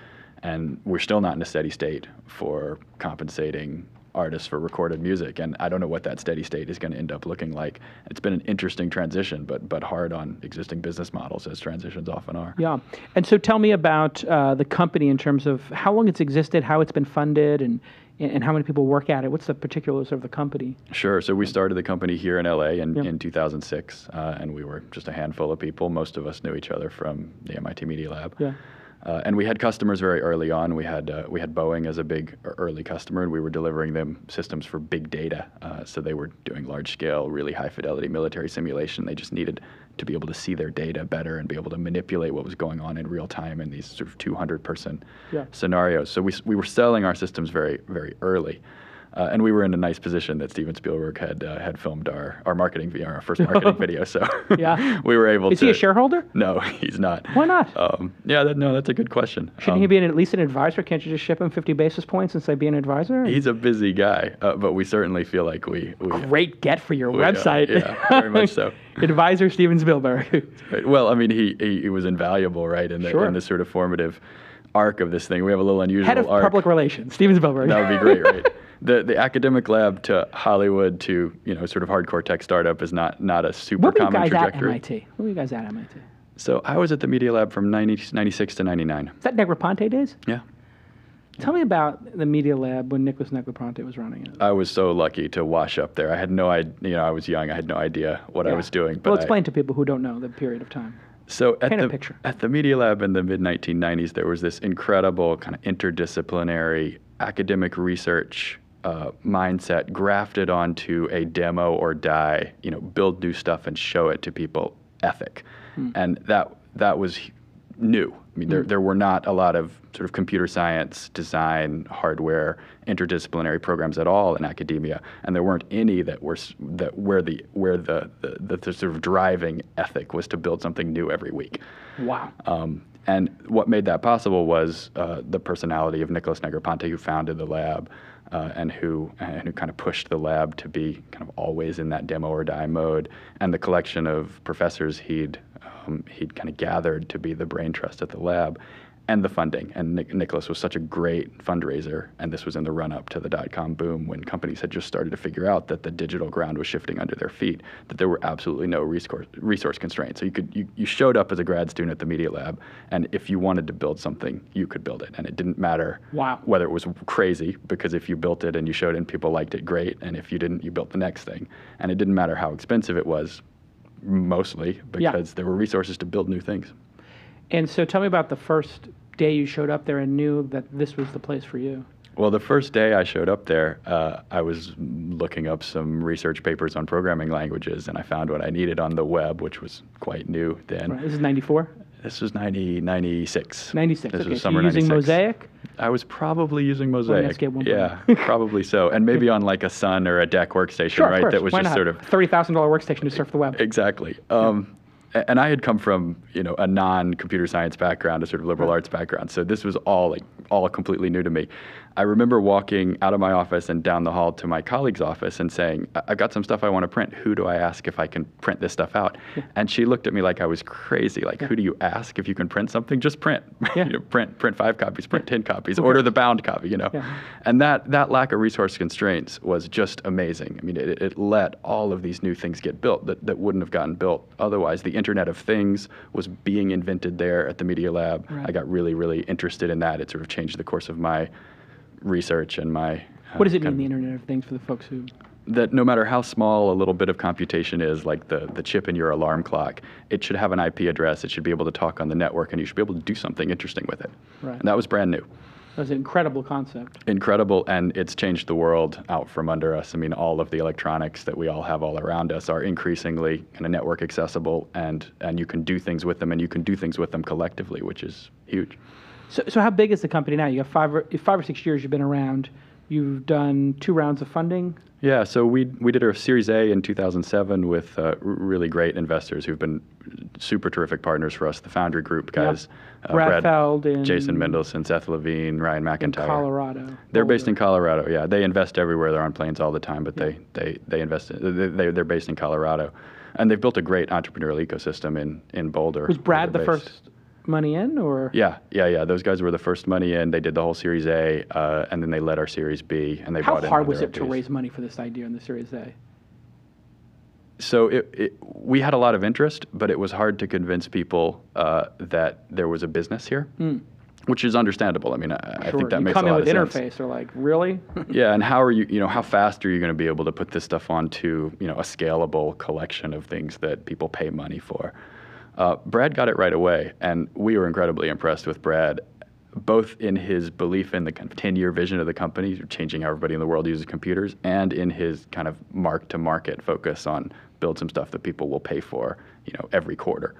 S5: and we're still not in a steady state for compensating artists for recorded music, and I don't know what that steady state is going to end up looking like. It's been an interesting transition, but hard on existing business models, as transitions often are.
S3: Yeah, and so tell me about the company in terms of how long it's existed, how it's been funded, and how many people work at it. What's the particulars of the company?
S5: Sure. So we started the company here in LA in 2006, and we were just a handful of people. Most of us knew each other from the MIT Media Lab.
S3: Yeah.
S5: And we had customers very early on. We had Boeing as a big early customer, and we were delivering them systems for big data. So they were doing large-scale, really high-fidelity military simulation. They just needed to be able to see their data better and be able to manipulate what was going on in real time in these sort of 200-person scenarios. So we were selling our systems very, very early. And we were in a nice position that Steven Spielberg had filmed our marketing video, our first marketing video. So
S3: Yeah.
S5: we were able to.
S3: Is he a shareholder?
S5: No, he's not.
S3: Why not?
S5: That's a good question.
S3: Shouldn't he be at least an advisor? Can't you just ship him 50 basis points and say be an advisor?
S5: He's a busy guy, but we certainly feel like we
S3: Great get for your website.
S5: Yeah, very much so.
S3: Advisor Steven Spielberg.
S5: Right. Well, I mean, he was invaluable, right, in the sort of formative arc of this thing. We have a little unusual
S3: Head of
S5: arc.
S3: Public Relations, Steven Spielberg.
S5: That would be great, right? The academic lab to Hollywood to sort of hardcore tech startup is not a super
S3: What were you
S5: common
S3: guys
S5: trajectory.
S3: at MIT? What were you guys at MIT?
S5: So I was at the Media Lab from 96 to 99.
S3: Is that Negroponte days?
S5: Yeah.
S3: Tell me about the Media Lab when Nicholas Negroponte was running it.
S5: I was so lucky to wash up there. I had no idea, I was young. I had no idea what I was doing. But
S3: Well, explain to people who don't know the period of time.
S5: So
S3: Paint a picture.
S5: at the Media Lab in the mid-1990s, there was this incredible kind of interdisciplinary academic research mindset grafted onto a demo or die, build new stuff and show it to people ethic. And that was new. I mean, there were not a lot of sort of computer science, design, hardware, interdisciplinary programs at all in academia, and there weren't any where the sort of driving ethic was to build something new every week.
S3: Wow.
S5: And what made that possible was the personality of Nicholas Negroponte, who founded the lab, and who kind of pushed the lab to be kind of always in that demo or die mode, and the collection of professors he'd kind of gathered to be the brain trust at the lab, and the funding. And Nicholas was such a great fundraiser, and this was in the run-up to the dot-com boom when companies had just started to figure out that the digital ground was shifting under their feet, that there were absolutely no resource constraints. So you showed up as a grad student at the Media Lab, and if you wanted to build something, you could build it. And it didn't matter whether it was crazy, because if you built it and you showed it and people liked it, great. And if you didn't, you built the next thing. And it didn't matter how expensive it was, mostly because there were resources to build new things.
S3: And so tell me about the first day you showed up there and knew that this was the place for you.
S5: Well, the first day I showed up there, I was looking up some research papers on programming languages, and I found what I needed on the web, which was quite new then.
S3: Right. This is 94?
S5: This was 96.
S3: 96,
S5: This
S3: okay.
S5: was
S3: So
S5: summer
S3: you're using
S5: 96.
S3: Mosaic?
S5: I was probably using Mosaic.
S3: Netscape 1.0.
S5: Yeah, probably so. And maybe on like a Sun or a DEC workstation,
S3: Sure,
S5: right?
S3: of course.
S5: That was
S3: Why
S5: just
S3: not?
S5: sort of
S3: $30,000 workstation to surf the web.
S5: Exactly. And I had come from, a non-computer science background, a sort of liberal arts background. So this was all completely new to me. I remember walking out of my office and down the hall to my colleague's office and saying, I've got some stuff I want to print. Who do I ask if I can print this stuff out? Yeah. And she looked at me like I was crazy. Like, who do you ask if you can print something? Just print.
S3: Yeah.
S5: Print 5 copies, print 10 copies, order the bound copy, Yeah. And that lack of resource constraints was just amazing. I mean, it let all of these new things get built that wouldn't have gotten built otherwise. The Internet of Things was being invented there at the Media Lab. Right. I got really, really interested in that. It sort of changed the course of my research and my...
S3: What does it mean, the Internet of Things, for the folks who...
S5: That no matter how small a little bit of computation is, like the chip in your alarm clock, it should have an IP address, it should be able to talk on the network, and you should be able to do something interesting with it. Right. And that was brand new.
S3: That's an incredible concept.
S5: Incredible, and it's changed the world out from under us. I mean, all of the electronics that we all have all around us are increasingly kind of network accessible, and you can do things with them, and you can do things with them collectively, which is huge.
S3: So how big is the company now? You have 5 or 6 years you've been around. You've done 2 rounds of funding.
S5: Yeah, so we did a Series A in 2007 with really great investors who've been super terrific partners for us. The Foundry Group guys,
S3: Brad Feld and
S5: Jason Mendelson, Seth Levine, Ryan McIntyre.
S3: In Colorado.
S5: They're based in Colorado. Yeah, they invest everywhere. They're on planes all the time, but they invest. They're based in Colorado, and they've built a great entrepreneurial ecosystem in Boulder.
S3: Was Brad the first money in, or?
S5: Yeah. Those guys were the first money in. They did the whole Series A, and then they led our Series B, and they brought in.
S3: How hard was it to raise money for this idea in the Series A?
S5: So we had a lot of interest, but it was hard to convince people that there was a business here, which is understandable. I mean, I think that makes a lot of sense.
S3: You come in with interface, they're like, really?
S5: Yeah, and how are you, how fast are you going to be able to put this stuff onto, a scalable collection of things that people pay money for? Brad got it right away, and we were incredibly impressed with Brad, both in his belief in the kind of 10-year vision of the company, changing how everybody in the world uses computers, and in his kind of mark-to-market focus on build some stuff that people will pay for, every quarter.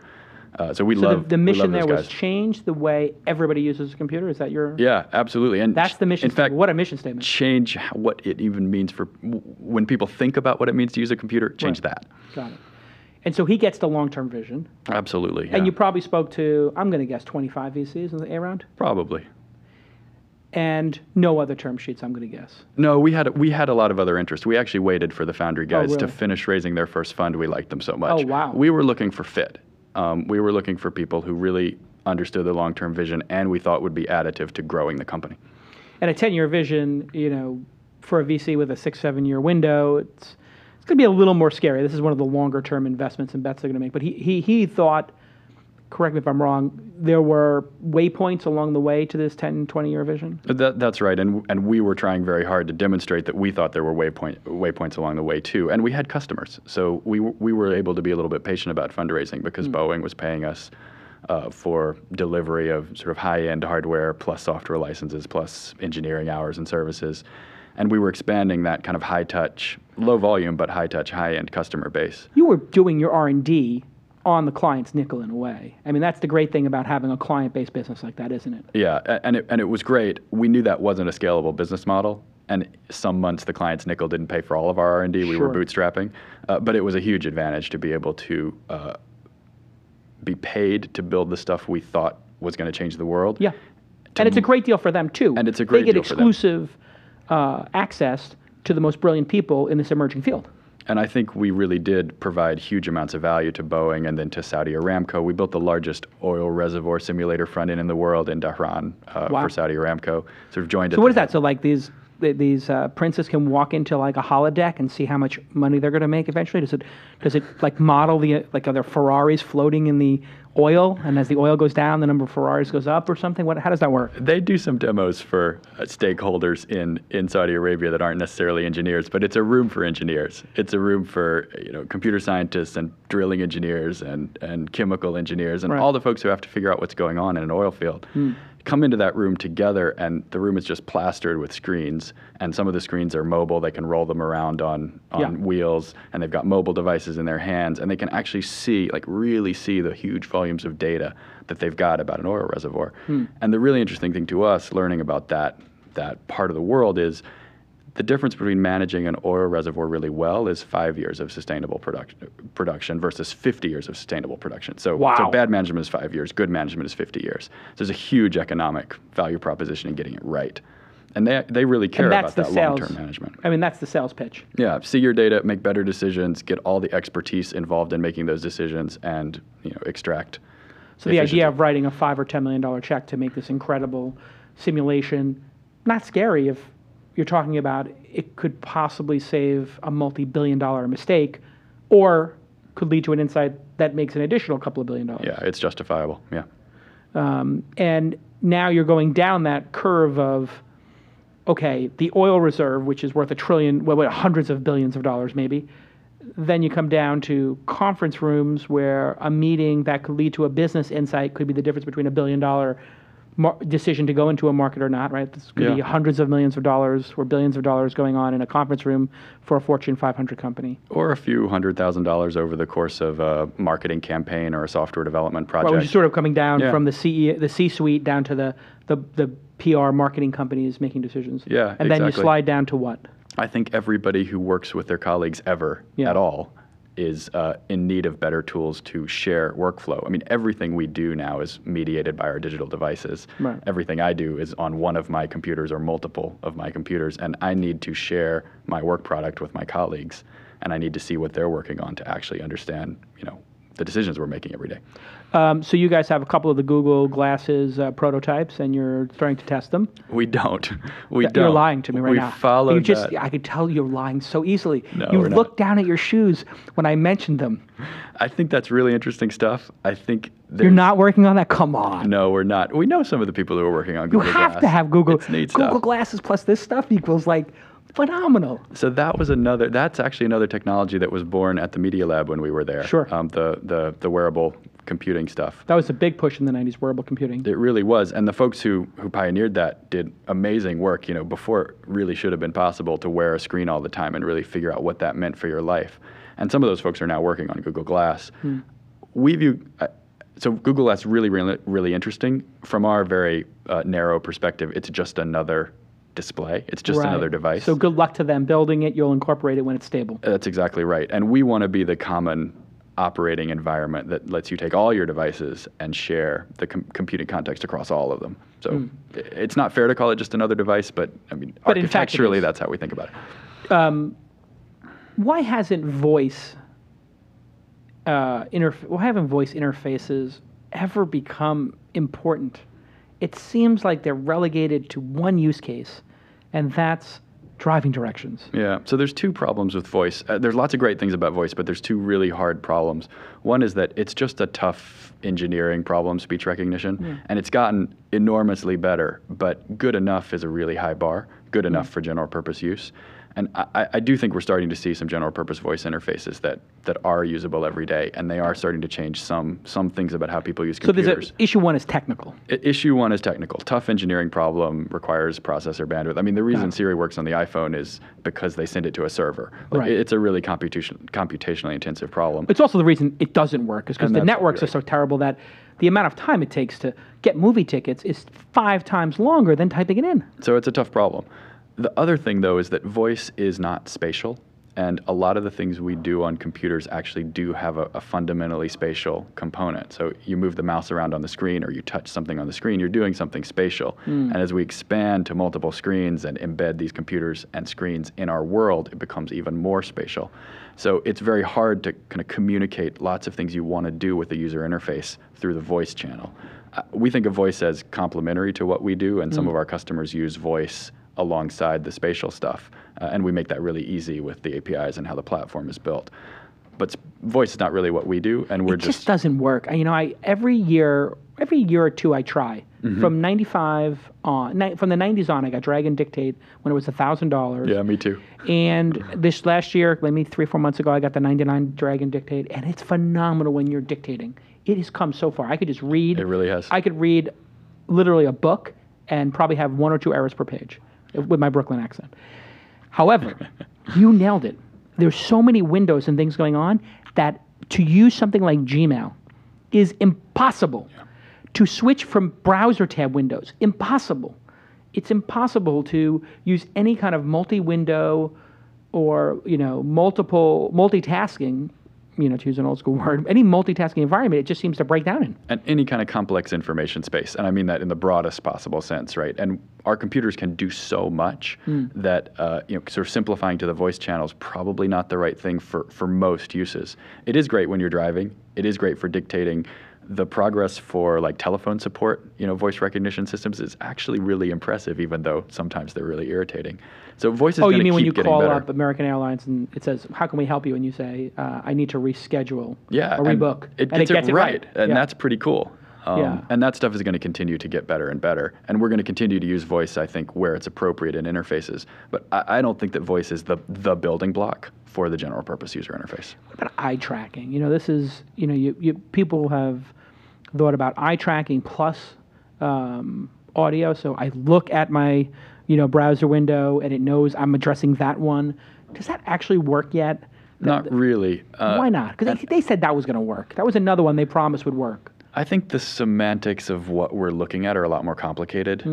S5: So we
S3: So
S5: love
S3: the mission
S5: we love
S3: there
S5: those
S3: was
S5: guys.
S3: change the way everybody uses a computer. Is that your?
S5: Yeah, absolutely. And
S3: That's the mission.
S5: In fact,
S3: statement. What a mission statement.
S5: change what it even means for when people think about what it means to use a computer. Change that.
S3: Got it. And so he gets the long-term vision.
S5: Absolutely. Yeah.
S3: And you probably spoke to, I'm going to guess, 25 VCs in the A round,
S5: Probably.
S3: and no other term sheets. I'm going to guess.
S5: No, we had a lot of other interest. We actually waited for the Foundry guys to
S3: really?
S5: finish raising their first fund. We liked them so much.
S3: Oh, wow.
S5: We were looking for fit. We were looking for people who really understood the long-term vision and we thought would be additive to growing the company.
S3: And a 10-year vision, for a VC with a 6-7 year window, it's going to be a little more scary. This is one of the longer-term investments and bets they're going to make. But he thought, correct me if I'm wrong, there were waypoints along the way to this 10, 20-year vision?
S5: That's right, and we were trying very hard to demonstrate that we thought there were waypoints along the way too, and we had customers, so we were able to be a little bit patient about fundraising because Boeing was paying us for delivery of sort of high-end hardware plus software licenses plus engineering hours and services, and we were expanding that kind of high-touch, low volume but high-touch, high-end customer base.
S3: You were doing your R&D on the client's nickel in a way. I mean, that's the great thing about having a client-based business like that, isn't it?
S5: Yeah, and it was great. We knew that wasn't a scalable business model, and some months the client's nickel didn't pay for all of our R&D. We were bootstrapping, but it was a huge advantage to be able to be paid to build the stuff we thought was going to change the world.
S3: Yeah, and it's a great deal for them too.
S5: And it's a great
S3: deal
S5: deal
S3: for
S5: for them.
S3: They get exclusive access to the most brilliant people in this emerging field.
S5: And I think we really did provide huge amounts of value to Boeing and then to Saudi Aramco. We built the largest oil reservoir simulator front end in the world in Dhahran for Saudi Aramco. Sort of joined.
S3: So what is that? So like these princes can walk into like a holodeck and see how much money they're going to make eventually? Does it like model are there Ferraris floating in the oil, and as the oil goes down, the number of Ferraris goes up or something? How does that work?
S5: They do some demos for stakeholders in Saudi Arabia that aren't necessarily engineers, but it's a room for engineers. It's a room for computer scientists and drilling engineers and chemical engineers and all the folks who have to figure out what's going on in an oil field. Come into that room together, and the room is just plastered with screens, and some of the screens are mobile. They can roll them around on wheels, and they've got mobile devices in their hands, and they can actually really see the huge volumes of data that they've got about an oil reservoir. And the really interesting thing to us learning about that part of the world is the difference between managing an oil reservoir really well is 5 years of sustainable production versus 50 years of sustainable production. So bad management is 5 years, good management is 50 years. So there's a huge economic value proposition in getting it right. And they really care about that long-term management.
S3: I mean, that's the sales pitch.
S5: Yeah, see your data, make better decisions, get all the expertise involved in making those decisions, and extract.
S3: So the idea of writing a $5 or $10 million check to make this incredible simulation, not scary if you're talking about it could possibly save a multi-billion-dollar mistake, or could lead to an insight that makes an additional couple of $1 billion.
S5: Yeah, it's justifiable. Yeah.
S3: And now you're going down that curve of, okay, the oil reserve, which is worth $1 trillion, hundreds of billions of dollars maybe. Then you come down to conference rooms where a meeting that could lead to a business insight could be the difference between $1 billion decision to go into a market or not, right? This could be hundreds of millions of dollars or billions of dollars going on in a conference room for a Fortune 500 company.
S5: Or a few $100,000 over the course of a marketing campaign or a software development project.
S3: Well, which is sort of coming down from the C-suite down to the PR marketing companies making decisions.
S5: Yeah,
S3: and then you slide down to what?
S5: I think everybody who works with their colleagues ever at all is in need of better tools to share workflow. I mean, everything we do now is mediated by our digital devices.
S3: Right.
S5: Everything I do is on one of my computers or multiple of my computers, and I need to share my work product with my colleagues, and I need to see what they're working on to actually understand, the decisions we're making every day.
S3: So you guys have a couple of the Google Glasses prototypes, and you're starting to test them?
S5: We don't. We don't.
S3: You're lying to me right now.
S5: We followed that.
S3: I could tell you're lying so easily.
S5: No,
S3: you
S5: we're not.
S3: looked down at your shoes when I mentioned them.
S5: I think that's really interesting stuff. I think
S3: you're not working on that? Come on.
S5: No, we're not. We know some of the people who are working on Google Glass.
S3: You have to have Google.
S5: It's neat
S3: Google
S5: stuff.
S3: Glasses plus this stuff equals phenomenal.
S5: So that's actually another technology that was born at the Media Lab when we were there.
S3: Sure.
S5: The wearable computing stuff.
S3: That was a big push in the 90s, wearable computing.
S5: It really was. And the folks who pioneered that did amazing work, before it really should have been possible to wear a screen all the time and really figure out what that meant for your life. And some of those folks are now working on Google Glass. We view, So Google Glass really, really, really interesting. From our very narrow perspective, it's just another display. It's just another device.
S3: So good luck to them building it. You'll incorporate it when it's stable.
S5: That's exactly right. And we want to be the common operating environment that lets you take all your devices and share the computing context across all of them. So it's not fair to call it just another device, but I mean,
S3: But in fact,
S5: architecturally, that's how we think about it.
S3: Why hasn't voice why haven't voice interfaces ever become important? It seems like they're relegated to one use case, and that's driving directions.
S5: Yeah, so there's two problems with voice. There's lots of great things about voice, but there's two really hard problems. One is that it's just a tough engineering problem, speech recognition, and it's gotten enormously better, but good enough is a really high bar, good enough for general purpose use. And I do think we're starting to see some general purpose voice interfaces that are usable every day, and they are starting to change some things about how people use computers.
S3: So there's issue one is technical.
S5: Issue one is technical. Tough engineering problem, requires processor bandwidth. I mean, the reason Siri works on the iPhone is because they send it to a server. Like, it's a really computationally intensive problem.
S3: It's also the reason it doesn't work is because the networks are so terrible that the amount of time it takes to get movie tickets is 5 times longer than typing it in.
S5: So it's a tough problem. The other thing, though, is that voice is not spatial, and a lot of the things we do on computers actually do have a fundamentally spatial component. So you move the mouse around on the screen or you touch something on the screen, you're doing something spatial. And as we expand to multiple screens and embed these computers and screens in our world, it becomes even more spatial. So it's very hard to kind of communicate lots of things you want to do with the user interface through the voice channel. We think of voice as complementary to what we do, and some of our customers use voice alongside the spatial stuff, and we make that really easy with the APIs and how the platform is built. But voice is not really what we do, and we're
S3: It just doesn't work. Every year or two I try. From 95 on, from the 90s on, I got Dragon Dictate when it was $1,000.
S5: Yeah, me too.
S3: And this last year, maybe 3-4 months ago, I got the 99 Dragon Dictate, and it's phenomenal when you're dictating. It has come so far. I could just read.
S5: It really has.
S3: I could read literally a book and probably have 1 or 2 errors per page with my Brooklyn accent. However, you nailed it. There's so many windows and things going on that to use something like Gmail is impossible. Yeah. To switch from browser tab windows, impossible. It's impossible to use any kind of multi-window or multitasking, to use an old school word, any multitasking environment, it just seems to break down in.
S5: And any kind of complex information space, and I mean that in the broadest possible sense, right? And our computers can do so much that sort of simplifying to the voice channel is probably not the right thing for most uses. It is great when you're driving. It is great for dictating. The progress for like telephone support, voice recognition systems is actually really impressive, even though sometimes they're really irritating. So voice is going to keep getting better. Oh, you mean when you call
S3: up American Airlines and it says, "How can we help you?" and you say, "I need to reschedule or rebook,"
S5: and it gets it right, and that's pretty cool. And that stuff is going to continue to get better and better, and we're going to continue to use voice, I think, where it's appropriate in interfaces. But I don't think that voice is the building block for the general purpose user interface.
S3: What about eye tracking? This is people have thought about eye tracking plus audio. So I look at my browser window and it knows I'm addressing that one. Does that actually work yet?
S5: Not really.
S3: Why not? Because they said that was going to work. That was another one they promised would work.
S5: I think the semantics of what we're looking at are a lot more complicated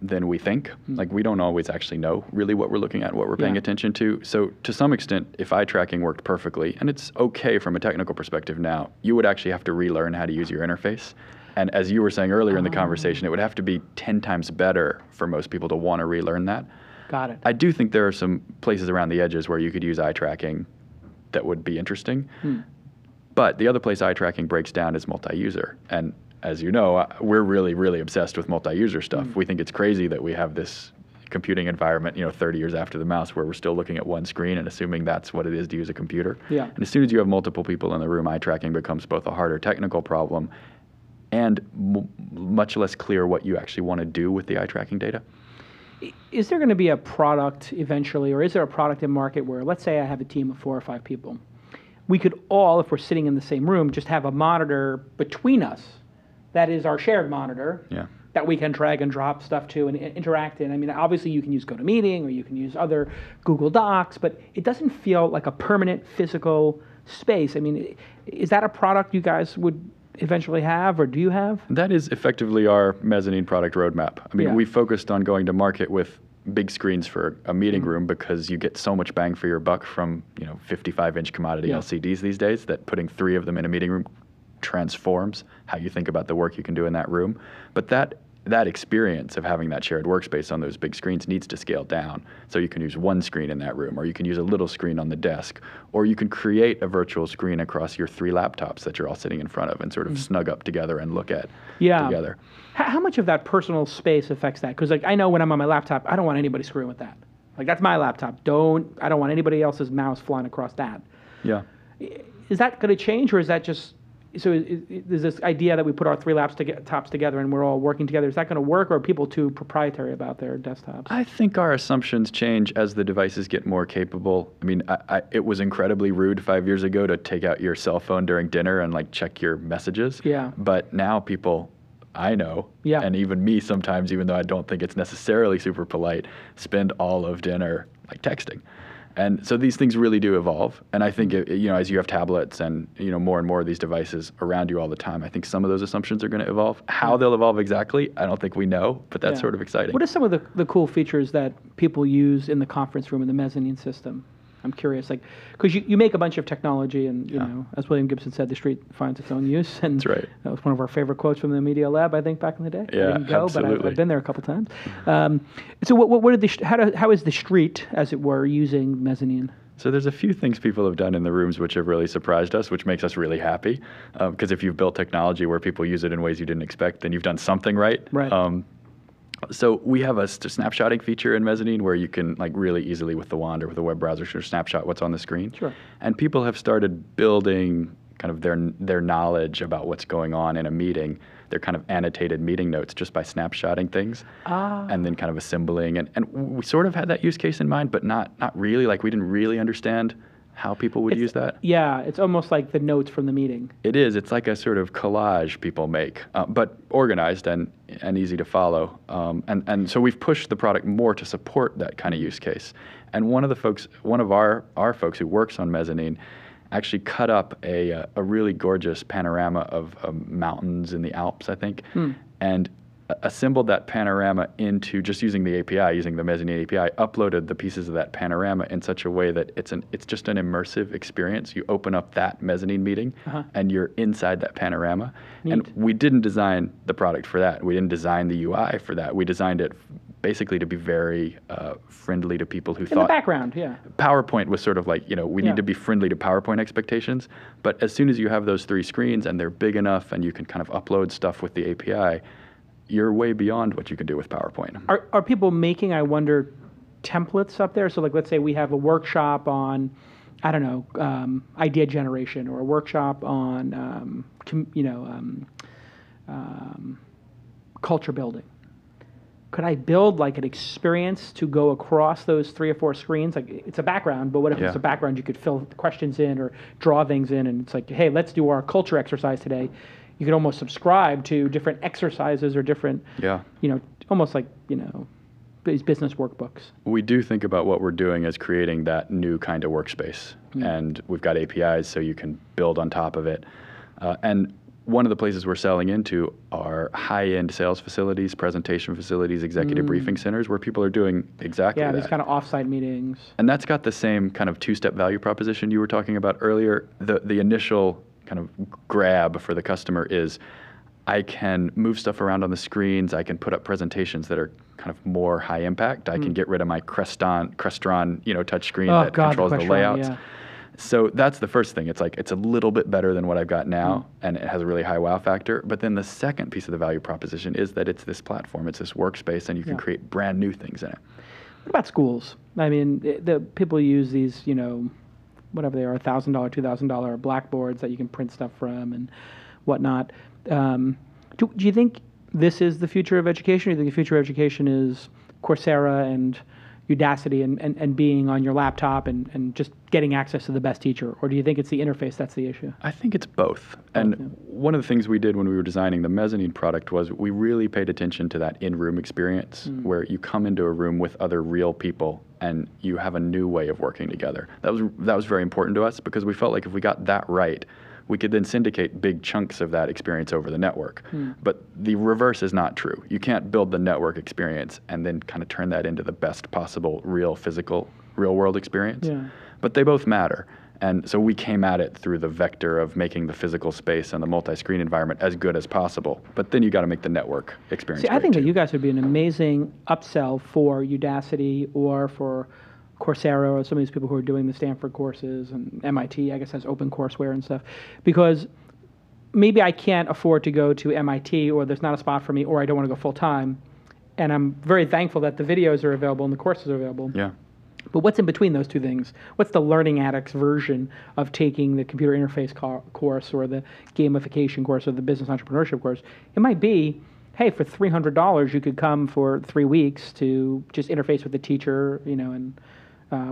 S5: than we think. Like, we don't always actually know really what we're looking at, what we're paying attention to. So to some extent, if eye tracking worked perfectly, and it's okay from a technical perspective now, you would actually have to relearn how to use your interface. And as you were saying earlier in the conversation, it would have to be 10 times better for most people to want to relearn that.
S3: Got it.
S5: I do think there are some places around the edges where you could use eye tracking that would be interesting. But the other place eye tracking breaks down is multi-user. And as you know, we're really, really obsessed with multi-user stuff. We think it's crazy that we have this computing environment, 30 years after the mouse, where we're still looking at one screen and assuming that's what it is to use a computer.
S3: Yeah.
S5: And as soon as you have multiple people in the room, eye tracking becomes both a harder technical problem and much less clear what you actually want to do with the eye tracking data.
S3: Is there going to be a product eventually, or is there a product in market where, let's say I have a team of 4 or 5 people, we could all, if we're sitting in the same room, just have a monitor between us that is our shared monitor that we can drag and drop stuff to and interact in. I mean, obviously you can use GoToMeeting or you can use other Google Docs, but it doesn't feel like a permanent physical space. I mean, is that a product you guys would eventually have, or do you have?
S5: That is effectively our mezzanine product roadmap. I mean,
S3: Yeah.
S5: we focused on going to market with big screens for a meeting room because you get so much bang for your buck from 55-inch commodity
S3: Yeah.
S5: LCDs these days that putting 3 of them in a meeting room transforms how you think about the work you can do in that room. But that experience of having that shared workspace on those big screens needs to scale down. So you can use one screen in that room, or you can use a little screen on the desk, or you can create a virtual screen across your 3 laptops that you're all sitting in front of and sort of snug up together and look at together.
S3: How much of that personal space affects that? Because like I know when I'm on my laptop, I don't want anybody screwing with that. Like that's my laptop. I don't want anybody else's mouse flying across that.
S5: Yeah.
S3: Is that going to change, or is that just so? Is this idea that we put our 3 laptops together and we're all working together? Is that going to work, or are people too proprietary about their desktops?
S5: I think our assumptions change as the devices get more capable. I mean, it was incredibly rude 5 years ago to take out your cell phone during dinner and like check your messages.
S3: Yeah.
S5: But now people, I know,
S3: Yeah.
S5: and even me sometimes, even though I don't think it's necessarily super polite, spend all of dinner like texting. And so these things really do evolve. And I think, as you have tablets and, more and more of these devices around you all the time, I think some of those assumptions are going to evolve. How they'll evolve exactly, I don't think we know, but that's
S3: Yeah.
S5: sort of exciting.
S3: What are some of the cool features that people use in the conference room in the mezzanine system? I'm curious, like, because you make a bunch of technology, and as William Gibson said, the street finds its own use, and
S5: That's right.
S3: that was one of our favorite quotes from the Media Lab, I think, back in the day.
S5: Yeah,
S3: I didn't go, but
S5: absolutely.
S3: I've been there a couple times. So, what did how is the street, as it were, using mezzanine?
S5: So there's a few things people have done in the rooms which have really surprised us, which makes us really happy. Because if you've built technology where people use it in ways you didn't expect, then you've done something right.
S3: Right.
S5: So we have a snapshotting feature in Mezzanine where you can like really easily with the wand or with a web browser sort of snapshot what's on the screen.
S3: Sure.
S5: And people have started building kind of their knowledge about what's going on in a meeting, their kind of annotated meeting notes just by snapshotting things and then kind of assembling. And we sort of had that use case in mind, but not really. Like we didn't really understand how people would use that.
S3: Yeah, it's almost like the notes from the meeting.
S5: It is. It's like a sort of collage people make, but organized and easy to follow. And so we've pushed the product more to support that kind of use case. And one of our folks who works on Mezzanine actually cut up a really gorgeous panorama of mountains in the Alps, I think, and assembled that panorama into just using the API, using the Mezzanine API, uploaded the pieces of that panorama in such a way that it's just an immersive experience. You open up that Mezzanine meeting and you're inside that panorama.
S3: Neat.
S5: And we didn't design the product for that. We didn't design the UI for that. We designed it basically to be very friendly to people who
S3: In the
S5: thought
S3: background, yeah.
S5: PowerPoint was sort of like, we need to be friendly to PowerPoint expectations. But as soon as you have those 3 screens and they're big enough and you can kind of upload stuff with the API, you're way beyond what you can do with PowerPoint.
S3: Are people making, I wonder, templates up there? So like, let's say we have a workshop on, I don't know, idea generation, or a workshop on, culture building. Could I build like an experience to go across those 3 or 4 screens? Like it's a background, but what if it's a background you could fill questions in or draw things in, and it's like, hey, let's do our culture exercise today. You could almost subscribe to different exercises or different, almost like, these business workbooks.
S5: We do think about what we're doing as creating that new kind of workspace. And we've got APIs so you can build on top of it. And one of the places we're selling into are high-end sales facilities, presentation facilities, executive briefing centers, where people are doing exactly that.
S3: Yeah, these kind of off-site meetings.
S5: And that's got the same kind of 2-step value proposition you were talking about earlier. The initial kind of grab for the customer is I can move stuff around on the screens. I can put up presentations that are kind of more high impact. I can get rid of my Crestron touch screen that controls the layouts.
S3: Yeah.
S5: So that's the first thing. It's like it's a little bit better than what I've got now, and it has a really high wow factor. But then the second piece of the value proposition is that it's this platform, it's this workspace, and you can create brand new things in it.
S3: What about schools? I mean, the people use these, whatever they are, $1,000, $2,000 blackboards that you can print stuff from and whatnot. Do you think this is the future of education, or do you think the future of education is Coursera and Udacity and being on your laptop and just getting access to the best teacher? Or do you think it's the interface that's the issue?
S5: I think it's both. And one of the things we did when we were designing the Mezzanine product was we really paid attention to that in-room experience where you come into a room with other real people and you have a new way of working together. That was very important to us because we felt like if we got that right, we could then syndicate big chunks of that experience over the network. But the reverse is not true. You can't build the network experience and then kind of turn that into the best possible real world experience.
S3: Yeah.
S5: But they both matter. And so we came at it through the vector of making the physical space and the multi-screen environment as good as possible. But then you got to make the network experience
S3: See, I
S5: great,
S3: think
S5: too.
S3: that you guys would be an amazing upsell for Udacity or for Coursera or some of these people who are doing the Stanford courses, and MIT, I guess, has OpenCourseWare and stuff. Because maybe I can't afford to go to MIT, or there's not a spot for me, or I don't want to go full time. And I'm very thankful that the videos are available and the courses are available.
S5: Yeah.
S3: But what's in between those two things? What's the Learning Addicts version of taking the computer interface course or the gamification course or the business entrepreneurship course? It might be, hey, for $300, you could come for 3 weeks to just interface with the teacher, and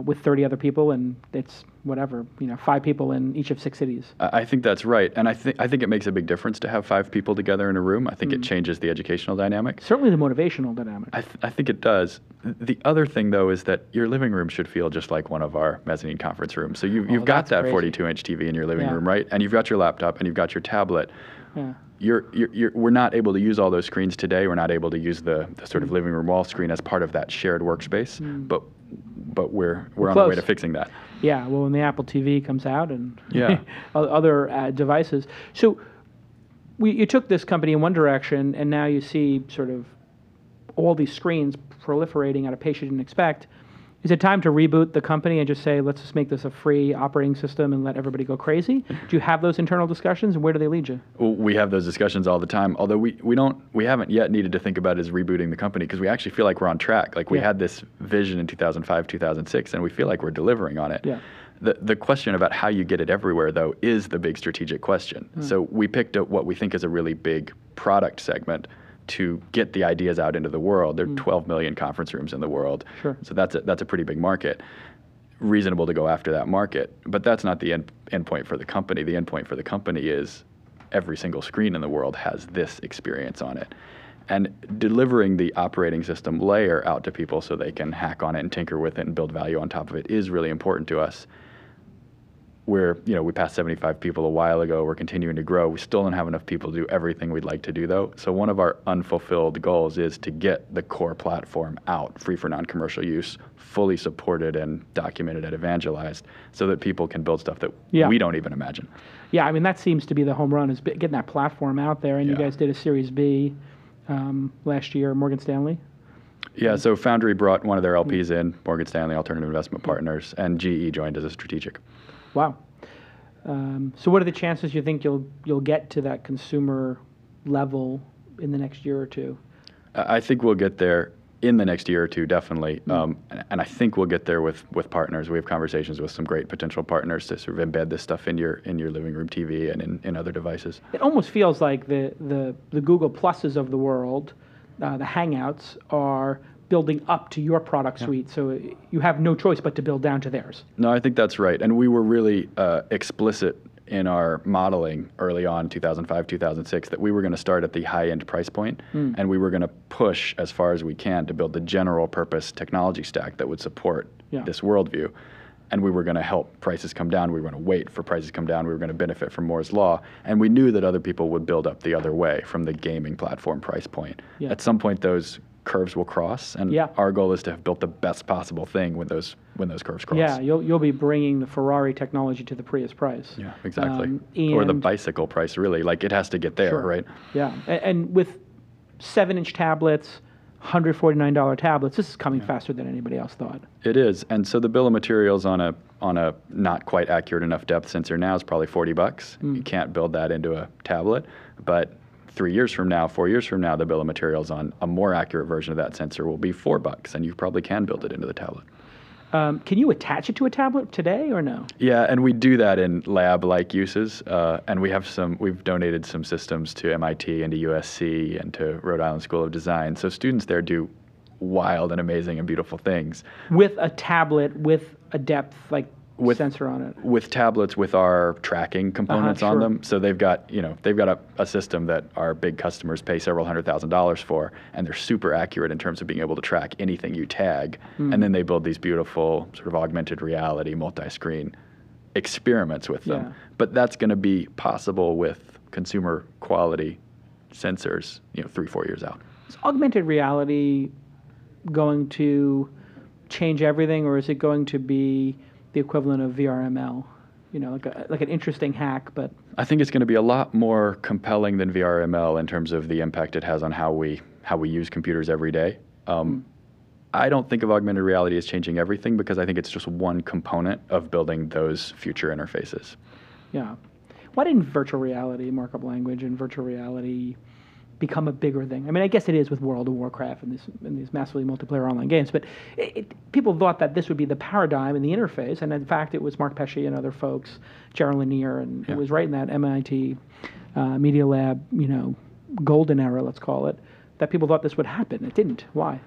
S3: with 30 other people, and it's whatever, 5 people in each of 6 cities.
S5: I think that's right. And I think it makes a big difference to have 5 people together in a room. I think it changes the educational dynamic.
S3: Certainly the motivational dynamic.
S5: I think it does. The other thing, though, is that your living room should feel just like one of our mezzanine conference rooms. So you've got
S3: that's
S5: that
S3: crazy.
S5: 42-inch TV in your living
S3: Yeah.
S5: room, right? And you've got your laptop and you've got your tablet.
S3: Yeah.
S5: We're not able to use all those screens today. We're not able to use the sort of living room wall screen as part of that shared workspace. But we're on our way to fixing that.
S3: Yeah, well, when the Apple TV comes out and
S5: Yeah.
S3: other devices. So you took this company in one direction, and now you see sort of all these screens proliferating at a pace you didn't expect. Is it time to reboot the company and just say, let's just make this a free operating system and let everybody go crazy? Do you have those internal discussions, and where do they lead you?
S5: Well, we have those discussions all the time, although we haven't yet needed to think about it as rebooting the company, because we actually feel like we're on track. Like we had this vision in 2005, 2006, and we feel like we're delivering on it.
S3: Yeah.
S5: The question about how you get it everywhere, though, is the big strategic question. So we picked up what we think is a really big product segment to get the ideas out into the world. There are 12 million conference rooms in the world.
S3: Sure.
S5: So that's a pretty big market. Reasonable to go after that market. But that's not the end point for the company. The end point for the company is every single screen in the world has this experience on it. And delivering the operating system layer out to people so they can hack on it and tinker with it and build value on top of it is really important to us. We passed 75 people a while ago. We're continuing to grow. We still don't have enough people to do everything we'd like to do, though. So one of our unfulfilled goals is to get the core platform out, free for non-commercial use, fully supported and documented and evangelized, so that people can build stuff that we don't even imagine.
S3: Yeah, I mean, that seems to be the home run, is getting that platform out there. And you guys did a Series B last year, Morgan Stanley.
S5: Yeah, so Foundry brought one of their LPs in, Morgan Stanley Alternative Investment Partners, and GE joined as a strategic.
S3: Wow. So what are the chances you think you'll get to that consumer level in the next year or two?
S5: I think we'll get there in the next year or two, definitely. And I think we'll get there with partners. We have conversations with some great potential partners to sort of embed this stuff in your living room TV and in other devices.
S3: It almost feels like the Google Pluses of the world, the Hangouts, are building up to your product suite, so you have no choice but to build down to theirs.
S5: No, I think that's right. And we were really explicit in our modeling early on, 2005, 2006, that we were going to start at the high-end price point, and we were going to push as far as we can to build the general-purpose technology stack that would support this worldview. And we were going to help prices come down. We were going to wait for prices to come down. We were going to benefit from Moore's Law. And we knew that other people would build up the other way from the gaming platform price point.
S3: Yeah.
S5: At some point, those curves will cross, and our goal is to have built the best possible thing when those curves cross.
S3: Yeah, you'll be bringing the Ferrari technology to the Prius price.
S5: Yeah, exactly. Or the bicycle price, really. Like, it has to get there, right?
S3: Yeah, and with 7-inch tablets, $149 tablets, this is coming faster than anybody else thought.
S5: It is, and so the bill of materials on a not quite accurate enough depth sensor now is probably $40. You can't build that into a tablet, but 3 years from now, 4 years from now, the bill of materials on a more accurate version of that sensor will be $4, and you probably can build it into the tablet.
S3: Can you attach it to a tablet today or no?
S5: Yeah, and we do that in lab-like uses, and we've donated some systems to MIT and to USC and to Rhode Island School of Design. So students there do wild and amazing and beautiful things.
S3: With a tablet with a depth sensor on it.
S5: With tablets with our tracking components on them. So they've got a system that our big customers pay several $100,000 for, and they're super accurate in terms of being able to track anything you tag. And then they build these beautiful sort of augmented reality multi-screen experiments with them.
S3: Yeah.
S5: But that's going to be possible with consumer quality sensors, 3-4 years out.
S3: Is augmented reality going to change everything, or is it going to be the equivalent of VRML? Like an interesting hack, but
S5: I think it's going to be a lot more compelling than VRML in terms of the impact it has on how we use computers every day. I don't think of augmented reality as changing everything because I think it's just one component of building those future interfaces.
S3: yeah. Why didn't virtual reality, markup language, and virtual reality become a bigger thing? I mean, I guess it is with World of Warcraft and these massively multiplayer online games, but people thought that this would be the paradigm in the interface, and in fact, it was Mark Pesce and other folks, Gerald Lanier, and it was right in that MIT Media Lab, golden era, let's call it, that people thought this would happen. It didn't. Why?